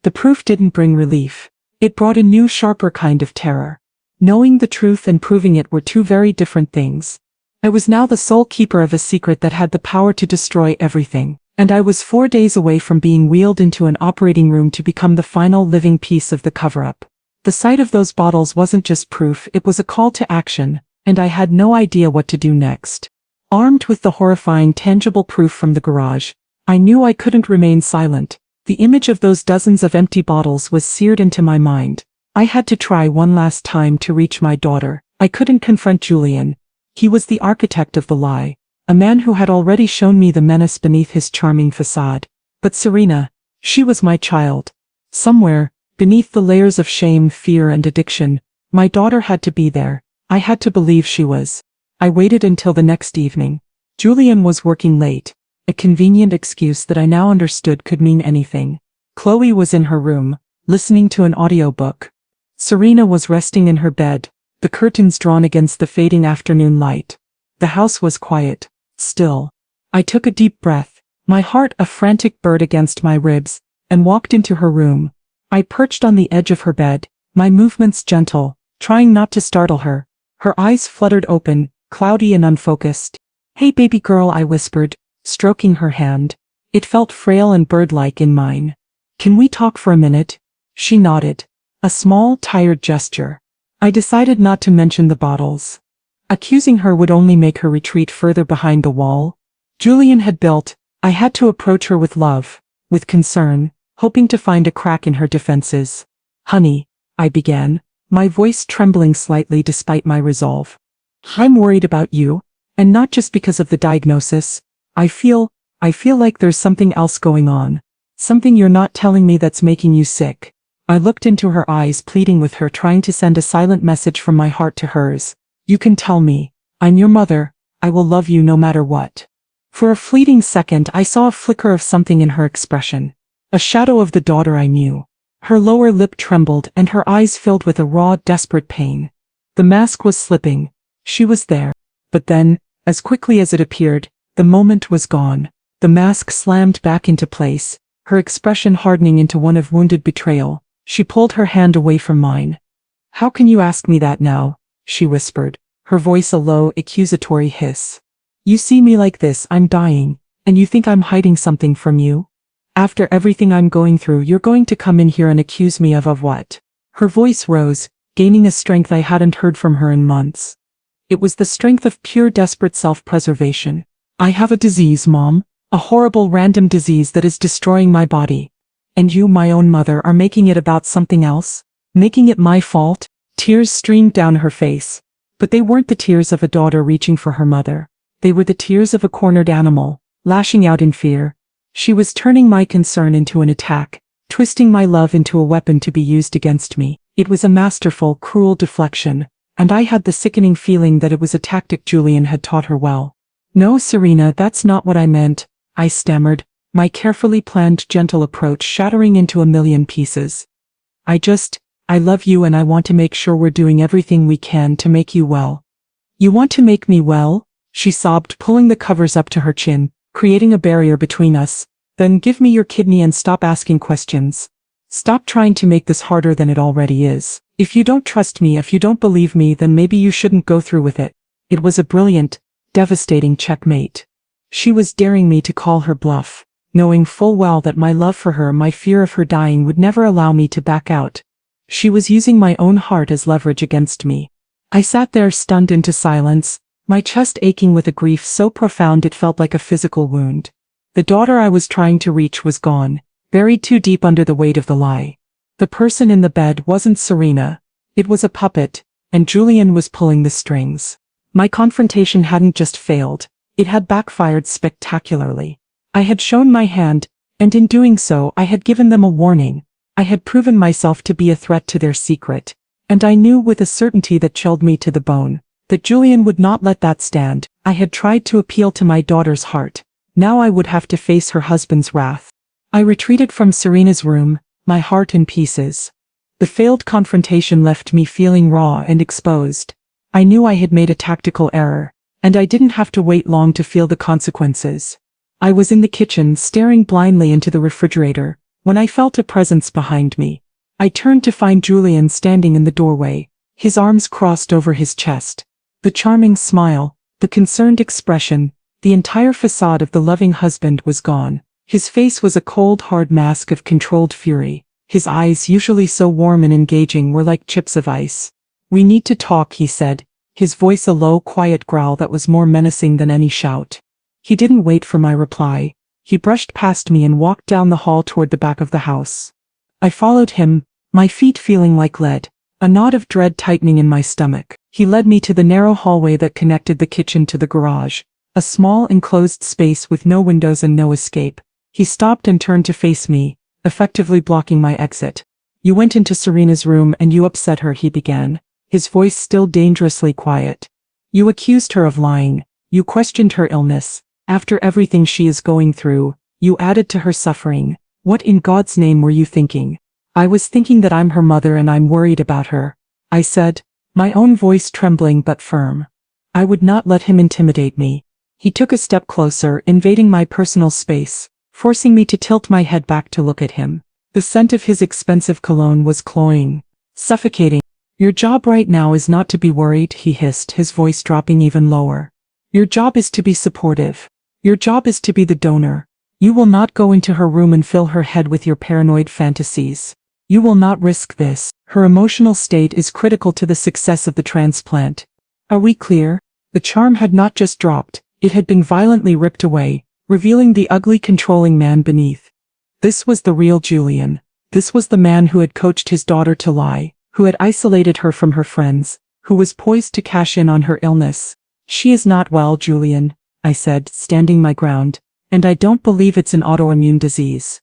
The proof didn't bring relief. It brought a new, sharper kind of terror. Knowing the truth and proving it were two very different things. I was now the sole keeper of a secret that had the power to destroy everything, and I was 4 days away from being wheeled into an operating room to become the final living piece of the cover-up. The sight of those bottles wasn't just proof, it was a call to action, and I had no idea what to do next. Armed with the horrifying tangible proof from the garage, I knew I couldn't remain silent. The image of those dozens of empty bottles was seared into my mind. I had to try one last time to reach my daughter. I couldn't confront Julian. He was the architect of the lie, a man who had already shown me the menace beneath his charming facade. But Serena, she was my child. Somewhere, beneath the layers of shame, fear, and addiction, my daughter had to be there. I had to believe she was. I waited until the next evening. Julian was working late, a convenient excuse that I now understood could mean anything. Chloe was in her room, listening to an audiobook. Serena was resting in her bed, the curtains drawn against the fading afternoon light. The house was quiet, still. I took a deep breath, my heart a frantic bird against my ribs, and walked into her room. I perched on the edge of her bed, my movements gentle, trying not to startle her. Her eyes fluttered open, cloudy and unfocused. "Hey baby girl," I whispered, stroking her hand. It felt frail and bird-like in mine. "Can we talk for a minute?" She nodded. A small, tired gesture. I decided not to mention the bottles. Accusing her would only make her retreat further behind the wall Julian had built. I had to approach her with love, with concern, hoping to find a crack in her defenses. "Honey," I began, my voice trembling slightly despite my resolve. "I'm worried about you, and not just because of the diagnosis. I feel like there's something else going on. Something you're not telling me that's making you sick." I looked into her eyes, pleading with her, trying to send a silent message from my heart to hers. "You can tell me. I'm your mother. I will love you no matter what." For a fleeting second I saw a flicker of something in her expression. A shadow of the daughter I knew. Her lower lip trembled and her eyes filled with a raw, desperate pain. The mask was slipping. She was there. But then, as quickly as it appeared, the moment was gone. The mask slammed back into place, her expression hardening into one of wounded betrayal. She pulled her hand away from mine. "How can you ask me that now?" she whispered, her voice a low, accusatory hiss. "You see me like this, I'm dying, and you think I'm hiding something from you? After everything I'm going through, you're going to come in here and accuse me of what?" Her voice rose, gaining a strength I hadn't heard from her in months. It was the strength of pure, desperate self-preservation. "I have a disease, Mom. A horrible random disease that is destroying my body. And you, my own mother, are making it about something else? Making it my fault?" Tears streamed down her face. But they weren't the tears of a daughter reaching for her mother. They were the tears of a cornered animal, lashing out in fear. She was turning my concern into an attack, twisting my love into a weapon to be used against me. It was a masterful, cruel deflection, and I had the sickening feeling that it was a tactic Julian had taught her well. "No, Serena, that's not what I meant," I stammered, my carefully planned gentle approach shattering into a million pieces. I love you and I want to make sure we're doing everything we can to make you well." "You want to make me well?" she sobbed, pulling the covers up to her chin, creating a barrier between us. "Then give me your kidney and stop asking questions. Stop trying to make this harder than it already is. If you don't trust me, if you don't believe me, then maybe you shouldn't go through with it." It was a brilliant, devastating checkmate. She was daring me to call her bluff, knowing full well that my love for her, my fear of her dying, would never allow me to back out. She was using my own heart as leverage against me. I sat there stunned into silence, my chest aching with a grief so profound it felt like a physical wound. The daughter I was trying to reach was gone, buried too deep under the weight of the lie. The person in the bed wasn't Serena. It was a puppet, and Julian was pulling the strings. My confrontation hadn't just failed, it had backfired spectacularly. I had shown my hand, and in doing so I had given them a warning. I had proven myself to be a threat to their secret, and I knew with a certainty that chilled me to the bone, that Julian would not let that stand. I had tried to appeal to my daughter's heart. Now I would have to face her husband's wrath. I retreated from Serena's room, my heart in pieces. The failed confrontation left me feeling raw and exposed. I knew I had made a tactical error, and I didn't have to wait long to feel the consequences. I was in the kitchen staring blindly into the refrigerator, when I felt a presence behind me. I turned to find Julian standing in the doorway, his arms crossed over his chest. The charming smile, the concerned expression, the entire facade of the loving husband was gone. His face was a cold, hard mask of controlled fury. His eyes, usually so warm and engaging, were like chips of ice. "We need to talk," he said, his voice a low, quiet growl that was more menacing than any shout. He didn't wait for my reply. He brushed past me and walked down the hall toward the back of the house. I followed him, my feet feeling like lead, a knot of dread tightening in my stomach. He led me to the narrow hallway that connected the kitchen to the garage, a small enclosed space with no windows and no escape. He stopped and turned to face me, effectively blocking my exit. "You went into Serena's room and you upset her," he began, his voice still dangerously quiet. "You accused her of lying. You questioned her illness. After everything she is going through, you added to her suffering. What in God's name were you thinking?" "I was thinking that I'm her mother and I'm worried about her," I said, my own voice trembling but firm. I would not let him intimidate me. He took a step closer, invading my personal space, forcing me to tilt my head back to look at him. The scent of his expensive cologne was cloying, suffocating. "Your job right now is not to be worried," he hissed, his voice dropping even lower. "Your job is to be supportive. Your job is to be the donor. You will not go into her room and fill her head with your paranoid fantasies. You will not risk this. Her emotional state is critical to the success of the transplant. Are we clear?" The charm had not just dropped, it had been violently ripped away, revealing the ugly, controlling man beneath. This was the real Julian. This was the man who had coached his daughter to lie, who had isolated her from her friends, who was poised to cash in on her illness. "She is not well, Julian," I said, standing my ground, "and I don't believe it's an autoimmune disease."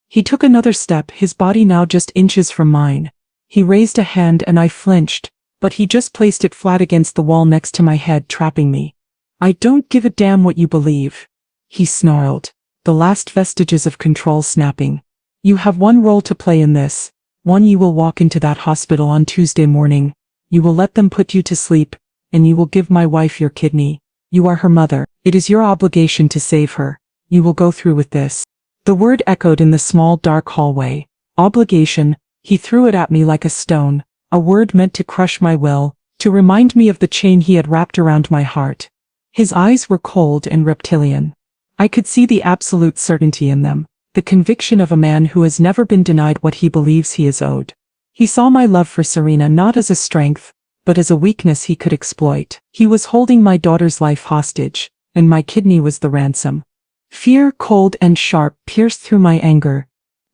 He took another step, his body now just inches from mine. He raised a hand and I flinched, but he just placed it flat against the wall next to my head, trapping me. "I don't give a damn what you believe," he snarled, the last vestiges of control snapping. "You have one role to play in this. One, you will walk into that hospital on Tuesday morning. You will let them put you to sleep, and you will give my wife your kidney. You are her mother. It is your obligation to save her. You will go through with this." The word echoed in the small dark hallway. Obligation. He threw it at me like a stone, a word meant to crush my will, to remind me of the chain he had wrapped around my heart. His eyes were cold and reptilian. I could see the absolute certainty in them, the conviction of a man who has never been denied what he believes he is owed. He saw my love for Serena not as a strength, but as a weakness he could exploit. He was holding my daughter's life hostage, and my kidney was the ransom. Fear, cold and sharp, pierced through my anger.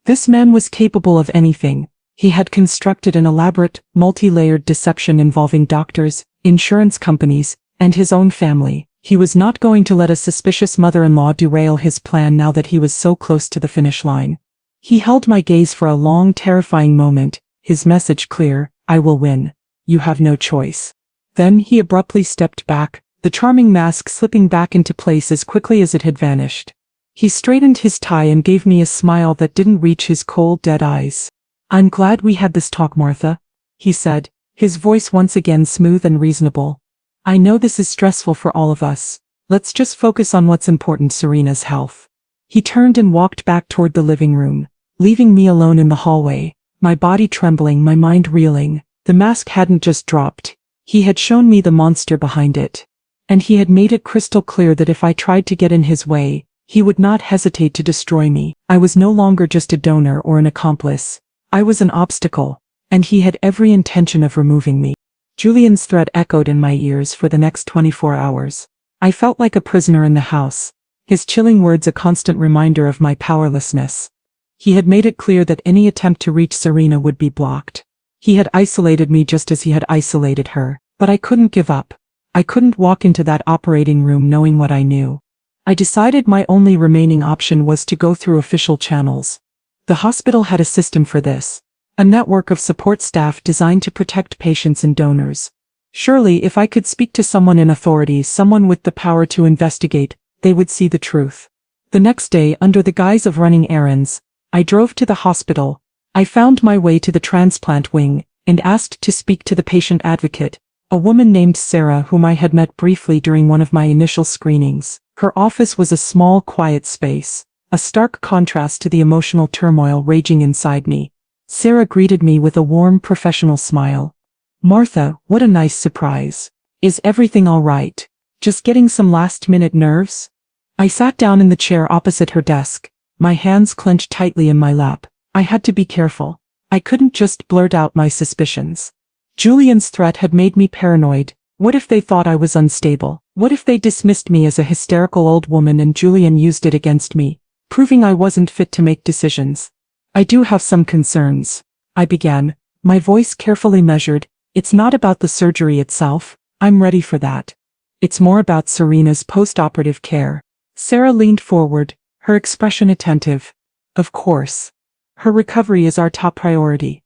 This man was capable of anything. He had constructed an elaborate, multi-layered deception involving doctors, insurance companies, and his own family. He was not going to let a suspicious mother-in-law derail his plan now that he was so close to the finish line. He held my gaze for a long, terrifying moment, his message clear, "I will win. You have no choice." Then he abruptly stepped back, the charming mask slipping back into place as quickly as it had vanished. He straightened his tie and gave me a smile that didn't reach his cold, dead eyes. "I'm glad we had this talk, Martha," he said, his voice once again smooth and reasonable. "I know this is stressful for all of us. Let's just focus on what's important, Serena's health." He turned and walked back toward the living room, leaving me alone in the hallway, my body trembling, my mind reeling. The mask hadn't just dropped. He had shown me the monster behind it. And he had made it crystal clear that if I tried to get in his way, he would not hesitate to destroy me. I was no longer just a donor or an accomplice. I was an obstacle, and he had every intention of removing me. Julian's threat echoed in my ears for the next 24 hours. I felt like a prisoner in the house, his chilling words a constant reminder of my powerlessness. He had made it clear that any attempt to reach Serena would be blocked. He had isolated me just as he had isolated her, but I couldn't give up. I couldn't walk into that operating room knowing what I knew. I decided my only remaining option was to go through official channels. The hospital had a system for this, a network of support staff designed to protect patients and donors. Surely, if I could speak to someone in authority, someone with the power to investigate, they would see the truth. The next day, under the guise of running errands, I drove to the hospital. I found my way to the transplant wing and asked to speak to the patient advocate, a woman named Sarah whom I had met briefly during one of my initial screenings. Her office was a small, quiet space, a stark contrast to the emotional turmoil raging inside me. Sarah greeted me with a warm, professional smile. "Martha, what a nice surprise. Is everything all right? Just getting some last-minute nerves?" I sat down in the chair opposite her desk, my hands clenched tightly in my lap. I had to be careful. I couldn't just blurt out my suspicions. Julian's threat had made me paranoid. What if they thought I was unstable? What if they dismissed me as a hysterical old woman and Julian used it against me, proving I wasn't fit to make decisions? "I do have some concerns," I began, my voice carefully measured. "It's not about the surgery itself. I'm ready for that. It's more about Serena's post-operative care." Sarah leaned forward, her expression attentive. "Of course. Her recovery is our top priority.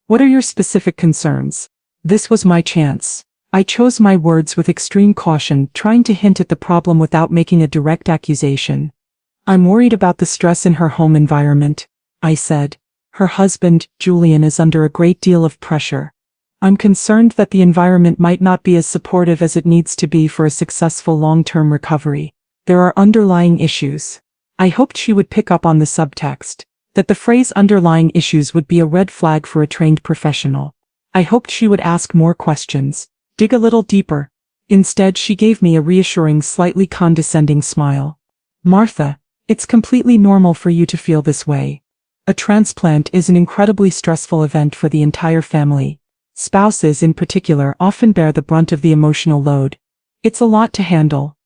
What are your specific concerns?" This was my chance. I chose my words with extreme caution, trying to hint at the problem without making a direct accusation. "I'm worried about the stress in her home environment," I said. "Her husband, Julian, is under a great deal of pressure. I'm concerned that the environment might not be as supportive as it needs to be for a successful long-term recovery. There are underlying issues." I hoped she would pick up on the subtext, that the phrase underlying issues would be a red flag for a trained professional. I hoped she would ask more questions, dig a little deeper. Instead, she gave me a reassuring, slightly condescending smile. "Martha, it's completely normal for you to feel this way. A transplant is an incredibly stressful event for the entire family. Spouses in particular often bear the brunt of the emotional load. It's a lot to handle."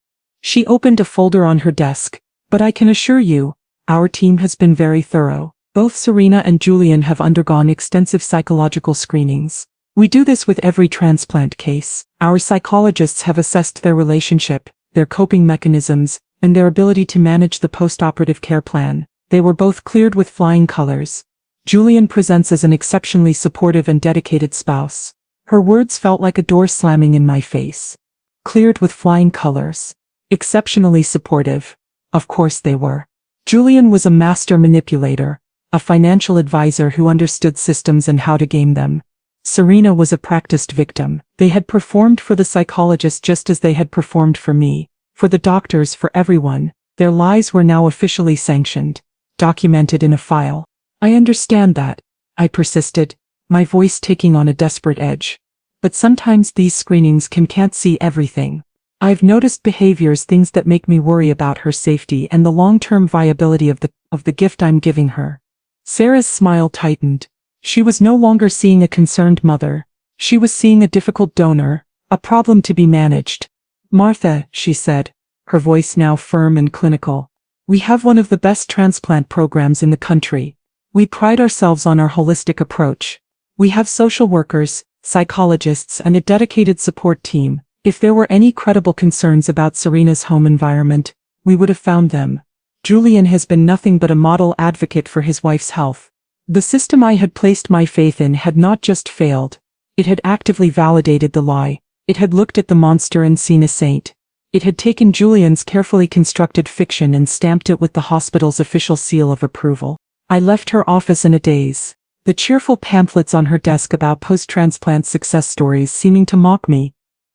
She opened a folder on her desk. "But I can assure you, our team has been very thorough. Both Serena and Julian have undergone extensive psychological screenings. We do this with every transplant case. Our psychologists have assessed their relationship, their coping mechanisms, and their ability to manage the post-operative care plan. They were both cleared with flying colors. Julian presents as an exceptionally supportive and dedicated spouse." Her words felt like a door slamming in my face. Cleared with flying colors. Exceptionally supportive. Of course they were. Julian was a master manipulator, a financial advisor who understood systems and how to game them. Serena was a practiced victim. They had performed for the psychologist just as they had performed for me, for the doctors, for everyone. Their lies were now officially sanctioned, documented in a file. "I understand that," I persisted, my voice taking on a desperate edge. "But sometimes these screenings can't see everything. I've noticed behaviors, things that make me worry about her safety and the long-term viability of the gift I'm giving her." Sarah's smile tightened. She was no longer seeing a concerned mother. She was seeing a difficult donor, a problem to be managed. "Martha," she said, her voice now firm and clinical, "we have one of the best transplant programs in the country. We pride ourselves on our holistic approach. We have social workers, psychologists, and a dedicated support team. If there were any credible concerns about Serena's home environment, we would have found them. Julian has been nothing but a model advocate for his wife's health. The system I had placed my faith in had not just failed. It had actively validated the lie. It had looked at the monster and seen a saint. It had taken Julian's carefully constructed fiction and stamped it with the hospital's official seal of approval. I left her office in a daze, the cheerful pamphlets on her desk about post-transplant success stories seeming to mock me.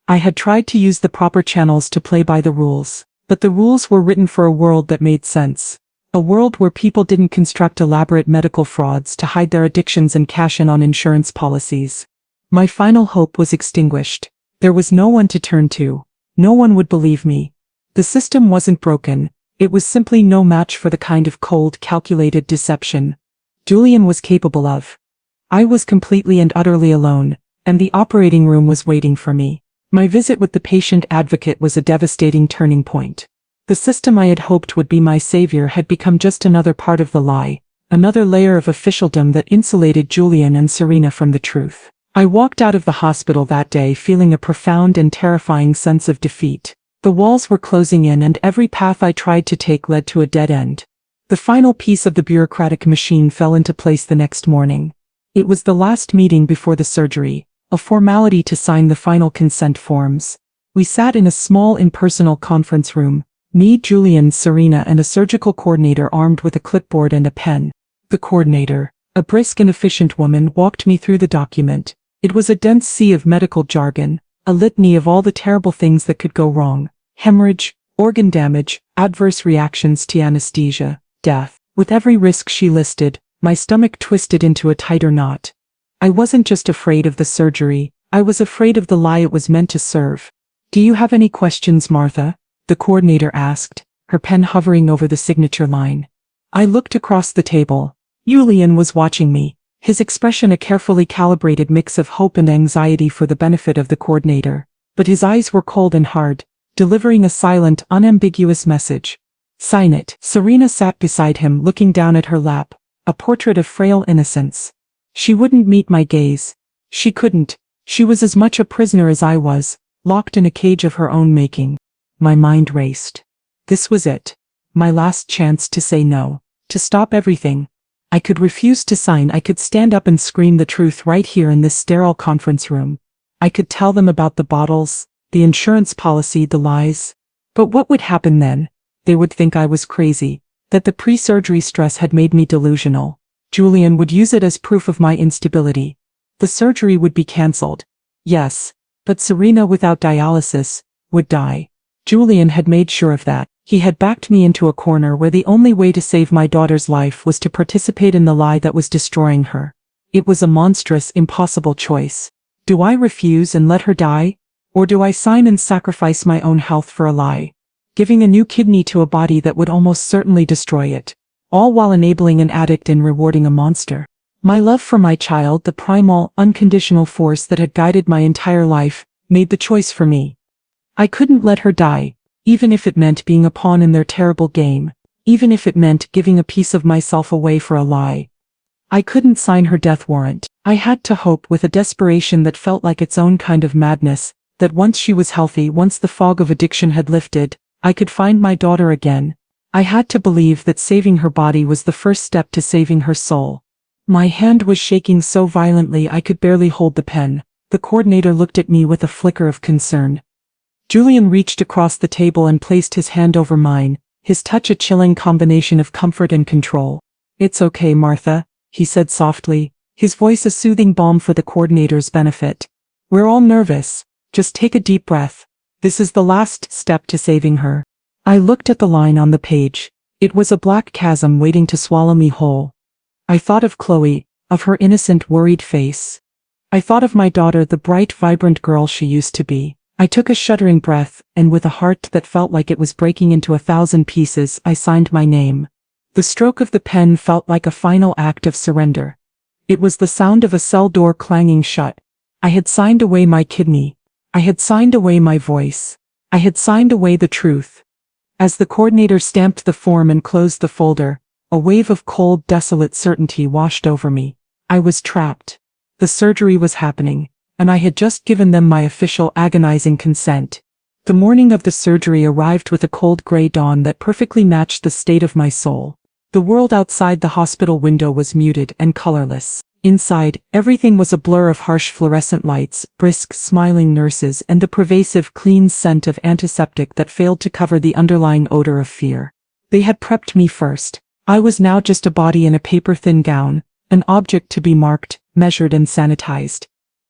I had tried to use the proper channels to play by the rules, but the rules were written for a world that made sense. A world where people didn't construct elaborate medical frauds to hide their addictions and cash in on insurance policies. My final hope was extinguished. There was no one to turn to. No one would believe me. The system wasn't broken. It was simply no match for the kind of cold, calculated deception Julian was capable of. I was completely and utterly alone, and the operating room was waiting for me. My visit with the patient advocate was a devastating turning point. The system I had hoped would be my savior had become just another part of the lie, another layer of officialdom that insulated Julian and Serena from the truth. I walked out of the hospital that day feeling a profound and terrifying sense of defeat. The walls were closing in and every path I tried to take led to a dead end. The final piece of the bureaucratic machine fell into place the next morning. It was the last meeting before the surgery, a formality to sign the final consent forms. We sat in a small impersonal conference room. Me, Julian, Serena, and a surgical coordinator armed with a clipboard and a pen. The coordinator, a brisk and efficient woman, walked me through the document. It was a dense sea of medical jargon, a litany of all the terrible things that could go wrong. Hemorrhage, organ damage, adverse reactions to anesthesia, death. With every risk she listed, my stomach twisted into a tighter knot. I wasn't just afraid of the surgery, I was afraid of the lie it was meant to serve. "Do you have any questions, Martha?" the coordinator asked, her pen hovering over the signature line. I looked across the table. Julian was watching me, his expression a carefully calibrated mix of hope and anxiety for the benefit of the coordinator. But his eyes were cold and hard, delivering a silent, unambiguous message. "Sign it." Serena sat beside him, looking down at her lap, a portrait of frail innocence. She wouldn't meet my gaze. She couldn't. She was as much a prisoner as I was, locked in a cage of her own making. My mind raced. This was it. My last chance to say no. To stop everything. I could refuse to sign. I could stand up and scream the truth right here in this sterile conference room. I could tell them about the bottles, the insurance policy, the lies. But what would happen then? They would think I was crazy, that the pre-surgery stress had made me delusional. Julian would use it as proof of my instability. The surgery would be cancelled. Yes, but Serena, without dialysis, would die. Julian had made sure of that. He had backed me into a corner where the only way to save my daughter's life was to participate in the lie that was destroying her. It was a monstrous, impossible choice. Do I refuse and let her die? Or do I sign and sacrifice my own health for a lie? Giving a new kidney to a body that would almost certainly destroy it. All while enabling an addict and rewarding a monster. My love for my child, the primal, unconditional force that had guided my entire life, made the choice for me. I couldn't let her die, even if it meant being a pawn in their terrible game, even if it meant giving a piece of myself away for a lie. I couldn't sign her death warrant. I had to hope with a desperation that felt like its own kind of madness, that once she was healthy, once the fog of addiction had lifted, I could find my daughter again. I had to believe that saving her body was the first step to saving her soul. My hand was shaking so violently I could barely hold the pen. The coordinator looked at me with a flicker of concern. Julian reached across the table and placed his hand over mine, his touch a chilling combination of comfort and control. "It's okay, Martha," he said softly, his voice a soothing balm for the coordinator's benefit. "We're all nervous. Just take a deep breath. This is the last step to saving her." I looked at the line on the page. It was a black chasm waiting to swallow me whole. I thought of Chloe, of her innocent, worried face. I thought of my daughter, the bright, vibrant girl she used to be. I took a shuddering breath, and with a heart that felt like it was breaking into 1,000 pieces, I signed my name. The stroke of the pen felt like a final act of surrender. It was the sound of a cell door clanging shut. I had signed away my kidney. I had signed away my voice. I had signed away the truth. As the coordinator stamped the form and closed the folder, a wave of cold, desolate certainty washed over me. I was trapped. The surgery was happening, and I had just given them my official, agonizing consent. The morning of the surgery arrived with a cold gray dawn that perfectly matched the state of my soul. The world outside the hospital window was muted and colorless. Inside, everything was a blur of harsh fluorescent lights, brisk, smiling nurses, and the pervasive, clean scent of antiseptic that failed to cover the underlying odor of fear. They had prepped me first. I was now just a body in a paper-thin gown, an object to be marked, measured, and sanitized.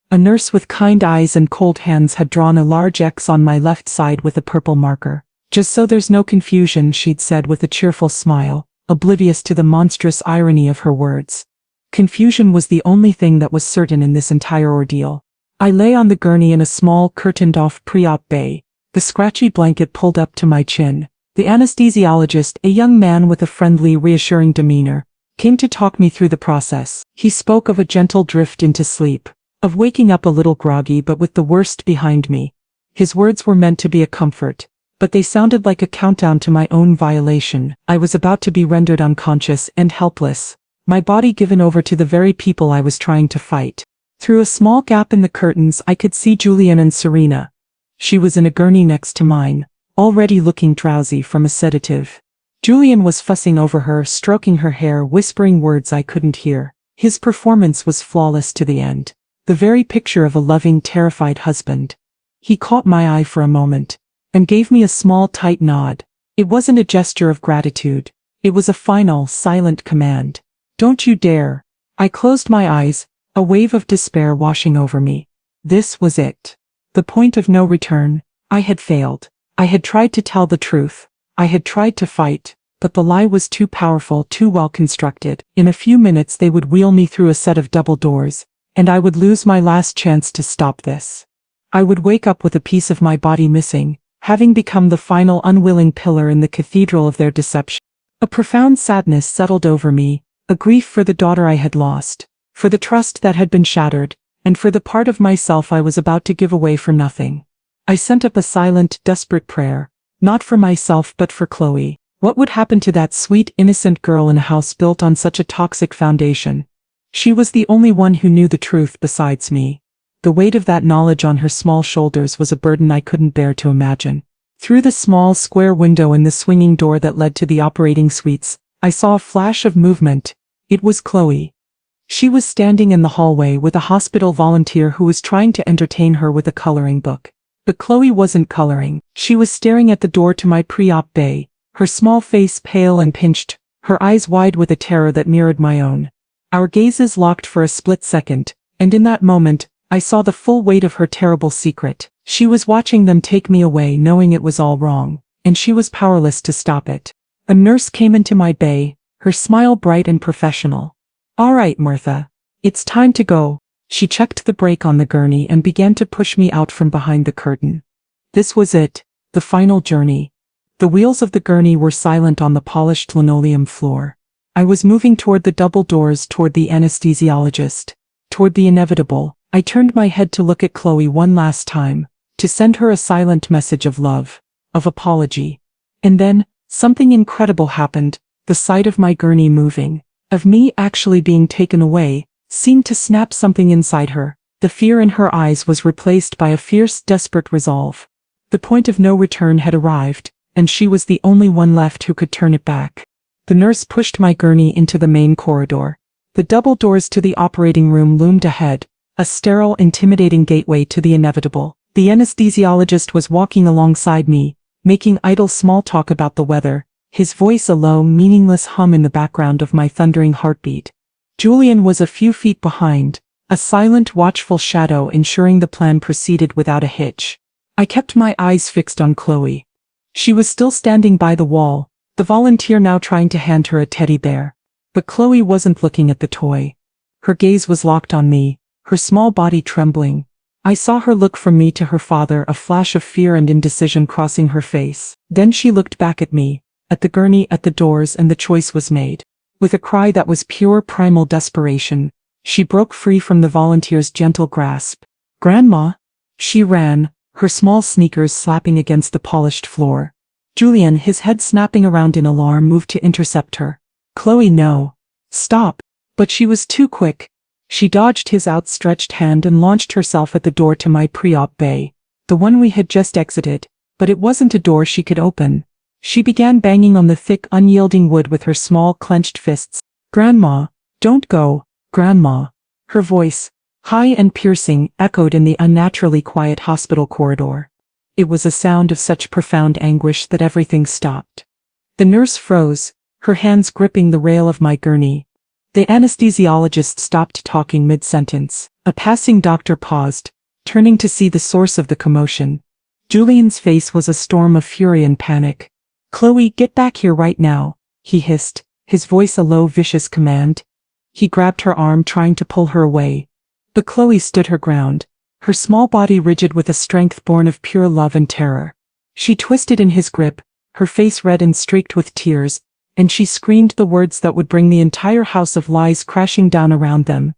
A nurse with kind eyes and cold hands had drawn a large X on my left side with a purple marker. "Just so there's no confusion," she'd said with a cheerful smile, oblivious to the monstrous irony of her words. Confusion was the only thing that was certain in this entire ordeal. I lay on the gurney in a small, curtained-off pre-op bay, the scratchy blanket pulled up to my chin. The anesthesiologist, a young man with a friendly, reassuring demeanor, came to talk me through the process. He spoke of a gentle drift into sleep, of waking up a little groggy but with the worst behind me. His words were meant to be a comfort, but they sounded like a countdown to my own violation. I was about to be rendered unconscious and helpless, my body given over to the very people I was trying to fight. Through a small gap in the curtains I could see Julian and Serena. She was in a gurney next to mine, already looking drowsy from a sedative. Julian was fussing over her, stroking her hair, whispering words I couldn't hear. His performance was flawless to the end, the very picture of a loving, terrified husband. He caught my eye for a moment, and gave me a small, tight nod. It wasn't a gesture of gratitude. It was a final, silent command. "Don't you dare." I closed my eyes, a wave of despair washing over me. This was it. The point of no return. I had failed. I had tried to tell the truth. I had tried to fight, but the lie was too powerful, too well constructed. In a few minutes they would wheel me through a set of double doors, and I would lose my last chance to stop this. I would wake up with a piece of my body missing, having become the final unwilling pillar in the cathedral of their deception. A profound sadness settled over me, a grief for the daughter I had lost, for the trust that had been shattered, and for the part of myself I was about to give away for nothing. I sent up a silent, desperate prayer, not for myself but for Chloe. What would happen to that sweet, innocent girl in a house built on such a toxic foundation? She was the only one who knew the truth besides me. The weight of that knowledge on her small shoulders was a burden I couldn't bear to imagine. Through the small, square window in the swinging door that led to the operating suites, I saw a flash of movement. It was Chloe. She was standing in the hallway with a hospital volunteer who was trying to entertain her with a coloring book. But Chloe wasn't coloring. She was staring at the door to my pre-op bay, her small face pale and pinched, her eyes wide with a terror that mirrored my own. Our gazes locked for a split second, and in that moment, I saw the full weight of her terrible secret. She was watching them take me away, knowing it was all wrong, and she was powerless to stop it. A nurse came into my bay, her smile bright and professional. "All right, Martha. It's time to go." She checked the brake on the gurney and began to push me out from behind the curtain. This was it, the final journey. The wheels of the gurney were silent on the polished linoleum floor. I was moving toward the double doors, toward the anesthesiologist, toward the inevitable. I turned my head to look at Chloe one last time, to send her a silent message of love, of apology. And then, something incredible happened. The sight of my gurney moving, of me actually being taken away, seemed to snap something inside her. The fear in her eyes was replaced by a fierce, desperate resolve. The point of no return had arrived, and she was the only one left who could turn it back. The nurse pushed my gurney into the main corridor. The double doors to the operating room loomed ahead, a sterile, intimidating gateway to the inevitable. The anesthesiologist was walking alongside me, making idle small talk about the weather, his voice a low, meaningless hum in the background of my thundering heartbeat. Julian was a few feet behind, a silent, watchful shadow ensuring the plan proceeded without a hitch. I kept my eyes fixed on Chloe. She was still standing by the wall, the volunteer now trying to hand her a teddy bear. But Chloe wasn't looking at the toy. Her gaze was locked on me, her small body trembling. I saw her look from me to her father, a flash of fear and indecision crossing her face. Then she looked back at me, at the gurney, at the doors, and the choice was made. With a cry that was pure primal desperation, she broke free from the volunteer's gentle grasp. "Grandma!" She ran, her small sneakers slapping against the polished floor. Julian, his head snapping around in alarm, moved to intercept her. "Chloe, no. Stop." But she was too quick. She dodged his outstretched hand and launched herself at the door to my pre-op bay, the one we had just exited, but it wasn't a door she could open. She began banging on the thick, unyielding wood with her small, clenched fists. "Grandma, don't go, Grandma." Her voice, high and piercing, echoed in the unnaturally quiet hospital corridor. It was a sound of such profound anguish that everything stopped. The nurse froze, her hands gripping the rail of my gurney. The anesthesiologist stopped talking mid-sentence. A passing doctor paused, turning to see the source of the commotion. Julian's face was a storm of fury and panic. "Chloe, get back here right now," he hissed, his voice a low, vicious command. He grabbed her arm, trying to pull her away. But Chloe stood her ground, her small body rigid with a strength born of pure love and terror. She twisted in his grip, her face red and streaked with tears, and she screamed the words that would bring the entire house of lies crashing down around them.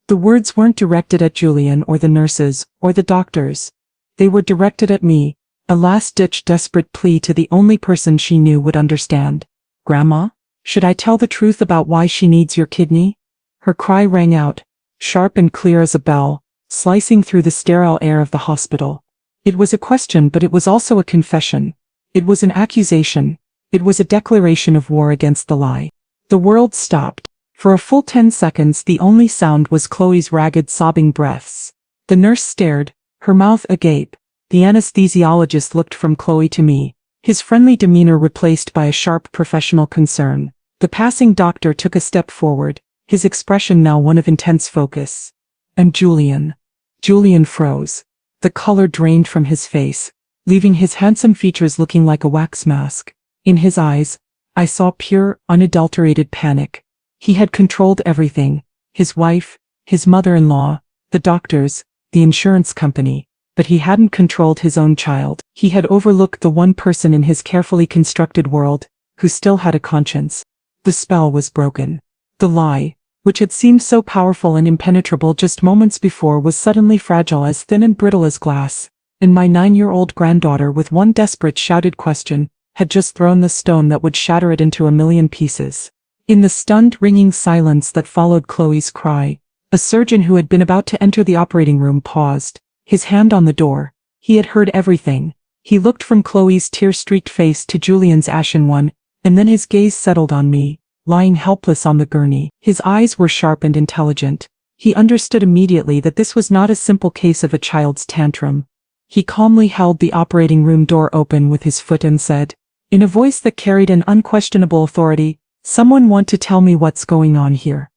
The words weren't directed at Julian or the nurses or the doctors. They were directed at me, a last-ditch desperate plea to the only person she knew would understand. "Grandma, should I tell the truth about why she needs your kidney?" Her cry rang out, sharp and clear as a bell, slicing through the sterile air of the hospital. It was a question, but it was also a confession. It was an accusation. It was a declaration of war against the lie. The world stopped. For a full 10 seconds the only sound was Chloe's ragged, sobbing breaths. The nurse stared, her mouth agape. The anesthesiologist looked from Chloe to me, his friendly demeanor replaced by a sharp professional concern. The passing doctor took a step forward, his expression now one of intense focus. "And Julian." Julian froze. The color drained from his face, leaving his handsome features looking like a wax mask. In his eyes, I saw pure, unadulterated panic. He had controlled everything: his wife, his mother-in-law, the doctors, the insurance company. But he hadn't controlled his own child. He had overlooked the one person in his carefully constructed world who still had a conscience. The spell was broken. The lie, which had seemed so powerful and impenetrable just moments before, was suddenly fragile, as thin and brittle as glass. And my 9-year-old granddaughter, with one desperate shouted question, had just thrown the stone that would shatter it into a million pieces. In the stunned, ringing silence that followed Chloe's cry, a surgeon who had been about to enter the operating room paused, his hand on the door. He had heard everything. He looked from Chloe's tear-streaked face to Julian's ashen one, and then his gaze settled on me, lying helpless on the gurney. His eyes were sharp and intelligent. He understood immediately that this was not a simple case of a child's tantrum. He calmly held the operating room door open with his foot and said, in a voice that carried an unquestionable authority, "Someone want to tell me what's going on here."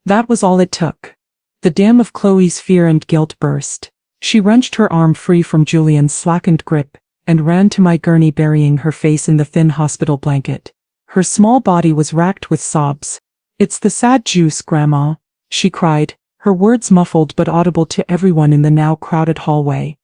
That was all it took. The dam of Chloe's fear and guilt burst. She wrenched her arm free from Julian's slackened grip and ran to my gurney, burying her face in the thin hospital blanket. Her small body was racked with sobs. "It's the sad juice, Grandma," she cried, her words muffled but audible to everyone in the now crowded hallway.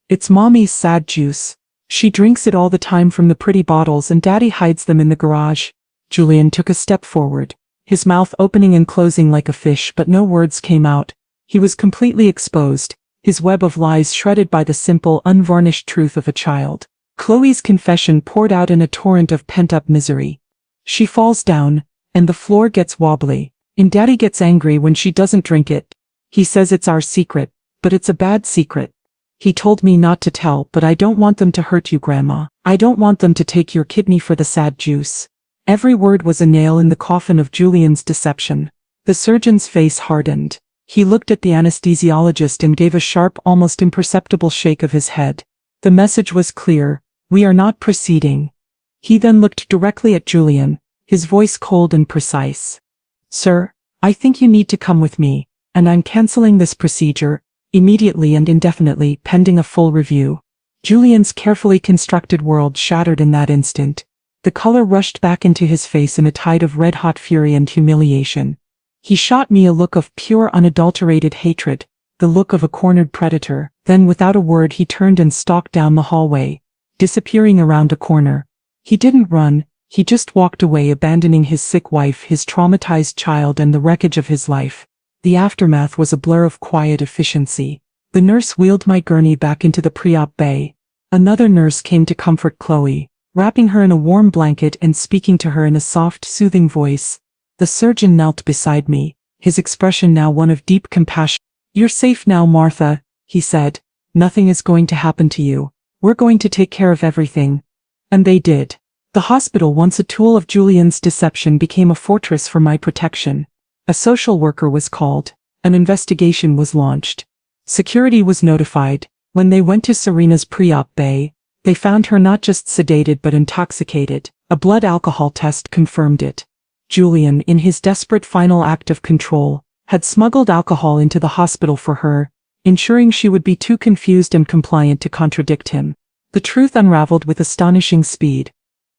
"It's Mommy's sad juice. She drinks it all the time from the pretty bottles, and Daddy hides them in the garage." Julian took a step forward, his mouth opening and closing like a fish, but no words came out. He was completely exposed, his web of lies shredded by the simple, unvarnished truth of a child. Chloe's confession poured out in a torrent of pent-up misery. She falls down, and the floor gets wobbly, and Daddy gets angry when she doesn't drink it. He says it's our secret, but it's a bad secret. He told me not to tell, but I don't want them to hurt you, Grandma. I don't want them to take your kidney for the sad juice. Every word was a nail in the coffin of Julian's deception. The surgeon's face hardened. He looked at the anesthesiologist and gave a sharp, almost imperceptible shake of his head. The message was clear: we are not proceeding. He then looked directly at Julian, his voice cold and precise. "Sir, I think you need to come with me, and I'm canceling this procedure, immediately and indefinitely, pending a full review." Julian's carefully constructed world shattered in that instant. The color rushed back into his face in a tide of red-hot fury and humiliation. He shot me a look of pure, unadulterated hatred, the look of a cornered predator. Then, without a word, he turned and stalked down the hallway, disappearing around a corner. He didn't run, he just walked away, abandoning his sick wife, his traumatized child, and the wreckage of his life. The aftermath was a blur of quiet efficiency. The nurse wheeled my gurney back into the pre-op bay. Another nurse came to comfort Chloe, wrapping her in a warm blanket and speaking to her in a soft, soothing voice. The surgeon knelt beside me, his expression now one of deep compassion. "You're safe now, Martha," he said. "Nothing is going to happen to you. We're going to take care of everything." And they did. The hospital, once a tool of Julian's deception, became a fortress for my protection. A social worker was called. An investigation was launched. Security was notified. When they went to Serena's pre-op bay, they found her not just sedated but intoxicated. A blood alcohol test confirmed it. Julian, in his desperate final act of control, had smuggled alcohol into the hospital for her, ensuring she would be too confused and compliant to contradict him. The truth unraveled with astonishing speed.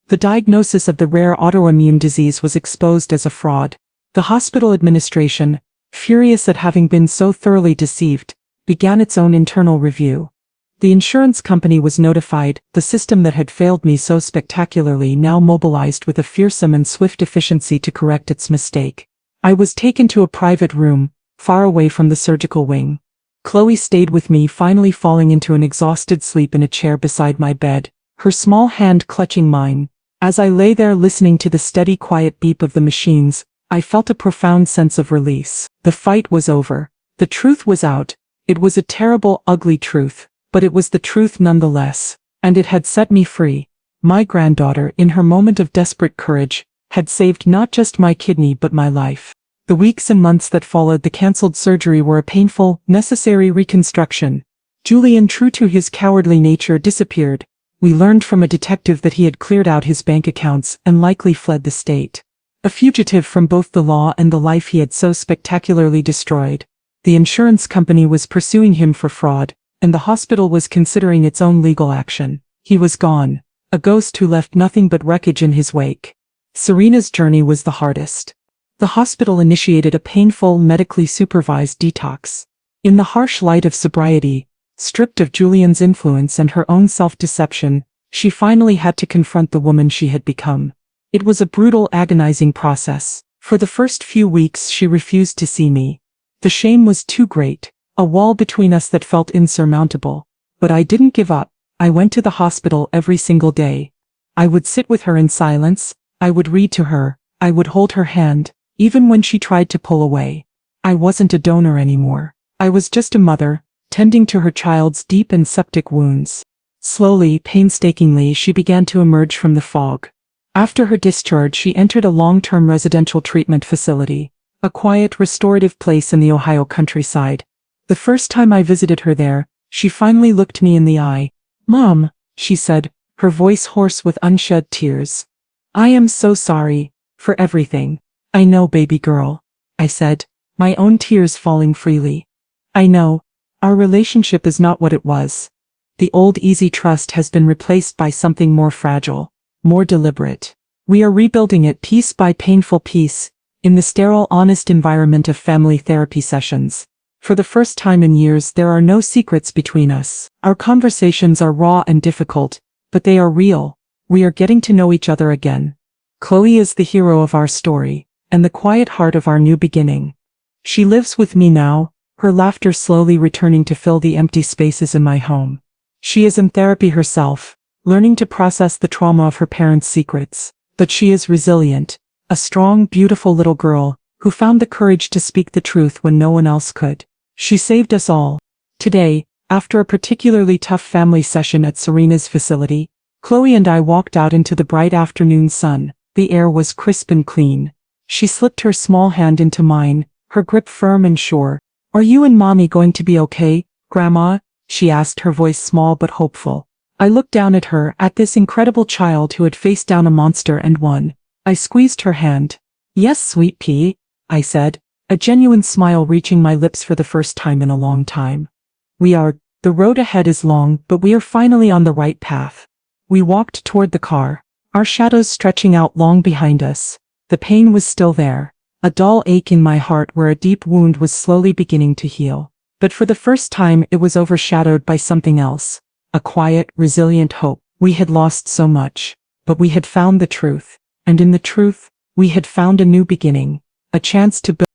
The diagnosis of the rare autoimmune disease was exposed as a fraud. The hospital administration, furious at having been so thoroughly deceived, began its own internal review. The insurance company was notified. The system that had failed me so spectacularly now mobilized with a fearsome and swift efficiency to correct its mistake. I was taken to a private room, far away from the surgical wing. Chloe stayed with me, finally falling into an exhausted sleep in a chair beside my bed, her small hand clutching mine. As I lay there listening to the steady, quiet beep of the machines, I felt a profound sense of release. The fight was over. The truth was out. It was a terrible, ugly truth, but it was the truth nonetheless, and it had set me free. My granddaughter, in her moment of desperate courage, had saved not just my kidney but my life. The weeks and months that followed the cancelled surgery were a painful, necessary reconstruction. Julian, true to his cowardly nature, disappeared. We learned from a detective that he had cleared out his bank accounts and likely fled the state. A fugitive from both the law and the life he had so spectacularly destroyed. The insurance company was pursuing him for fraud, and the hospital was considering its own legal action. He was gone, a ghost who left nothing but wreckage in his wake. Serena's journey was the hardest. The hospital initiated a painful, medically supervised detox. In the harsh light of sobriety, stripped of Julian's influence and her own self-deception, she finally had to confront the woman she had become. It was a brutal, agonizing process. For the first few weeks she refused to see me. The shame was too great, a wall between us that felt insurmountable. But I didn't give up. I went to the hospital every single day. I would sit with her in silence, I would read to her, I would hold her hand, even when she tried to pull away. I wasn't a donor anymore. I was just a mother, tending to her child's deep and septic wounds. Slowly, painstakingly, she began to emerge from the fog. After her discharge, she entered a long-term residential treatment facility, a quiet, restorative place in the Ohio countryside. The first time I visited her there, she finally looked me in the eye. "Mom," she said, her voice hoarse with unshed tears. "I am so sorry for everything." "I know, baby girl," I said, my own tears falling freely. "I know. Our relationship is not what it was. The old easy trust has been replaced by something more fragile, more deliberate. We are rebuilding it piece by painful piece, in the sterile, honest environment of family therapy sessions. For the first time in years, there are no secrets between us. Our conversations are raw and difficult, but they are real. We are getting to know each other again. Chloe is the hero of our story, and the quiet heart of our new beginning. She lives with me now, her laughter slowly returning to fill the empty spaces in my home. She is in therapy herself, learning to process the trauma of her parents' secrets. But she is resilient, a strong, beautiful little girl, who found the courage to speak the truth when no one else could. She saved us all. Today, after a particularly tough family session at Serena's facility, Chloe and I walked out into the bright afternoon sun. The air was crisp and clean. She slipped her small hand into mine, her grip firm and sure. "Are you and Mommy going to be okay, Grandma?" she asked, her voice small but hopeful. I looked down at her, at this incredible child who had faced down a monster and won. I squeezed her hand. "Yes, sweet pea," I said, a genuine smile reaching my lips for the first time in a long time. The road ahead is long, but we are finally on the right path." We walked toward the car, our shadows stretching out long behind us. The pain was still there, a dull ache in my heart where a deep wound was slowly beginning to heal. But for the first time it was overshadowed by something else, a quiet, resilient hope. We had lost so much, but we had found the truth, and in the truth, we had found a new beginning, a chance to build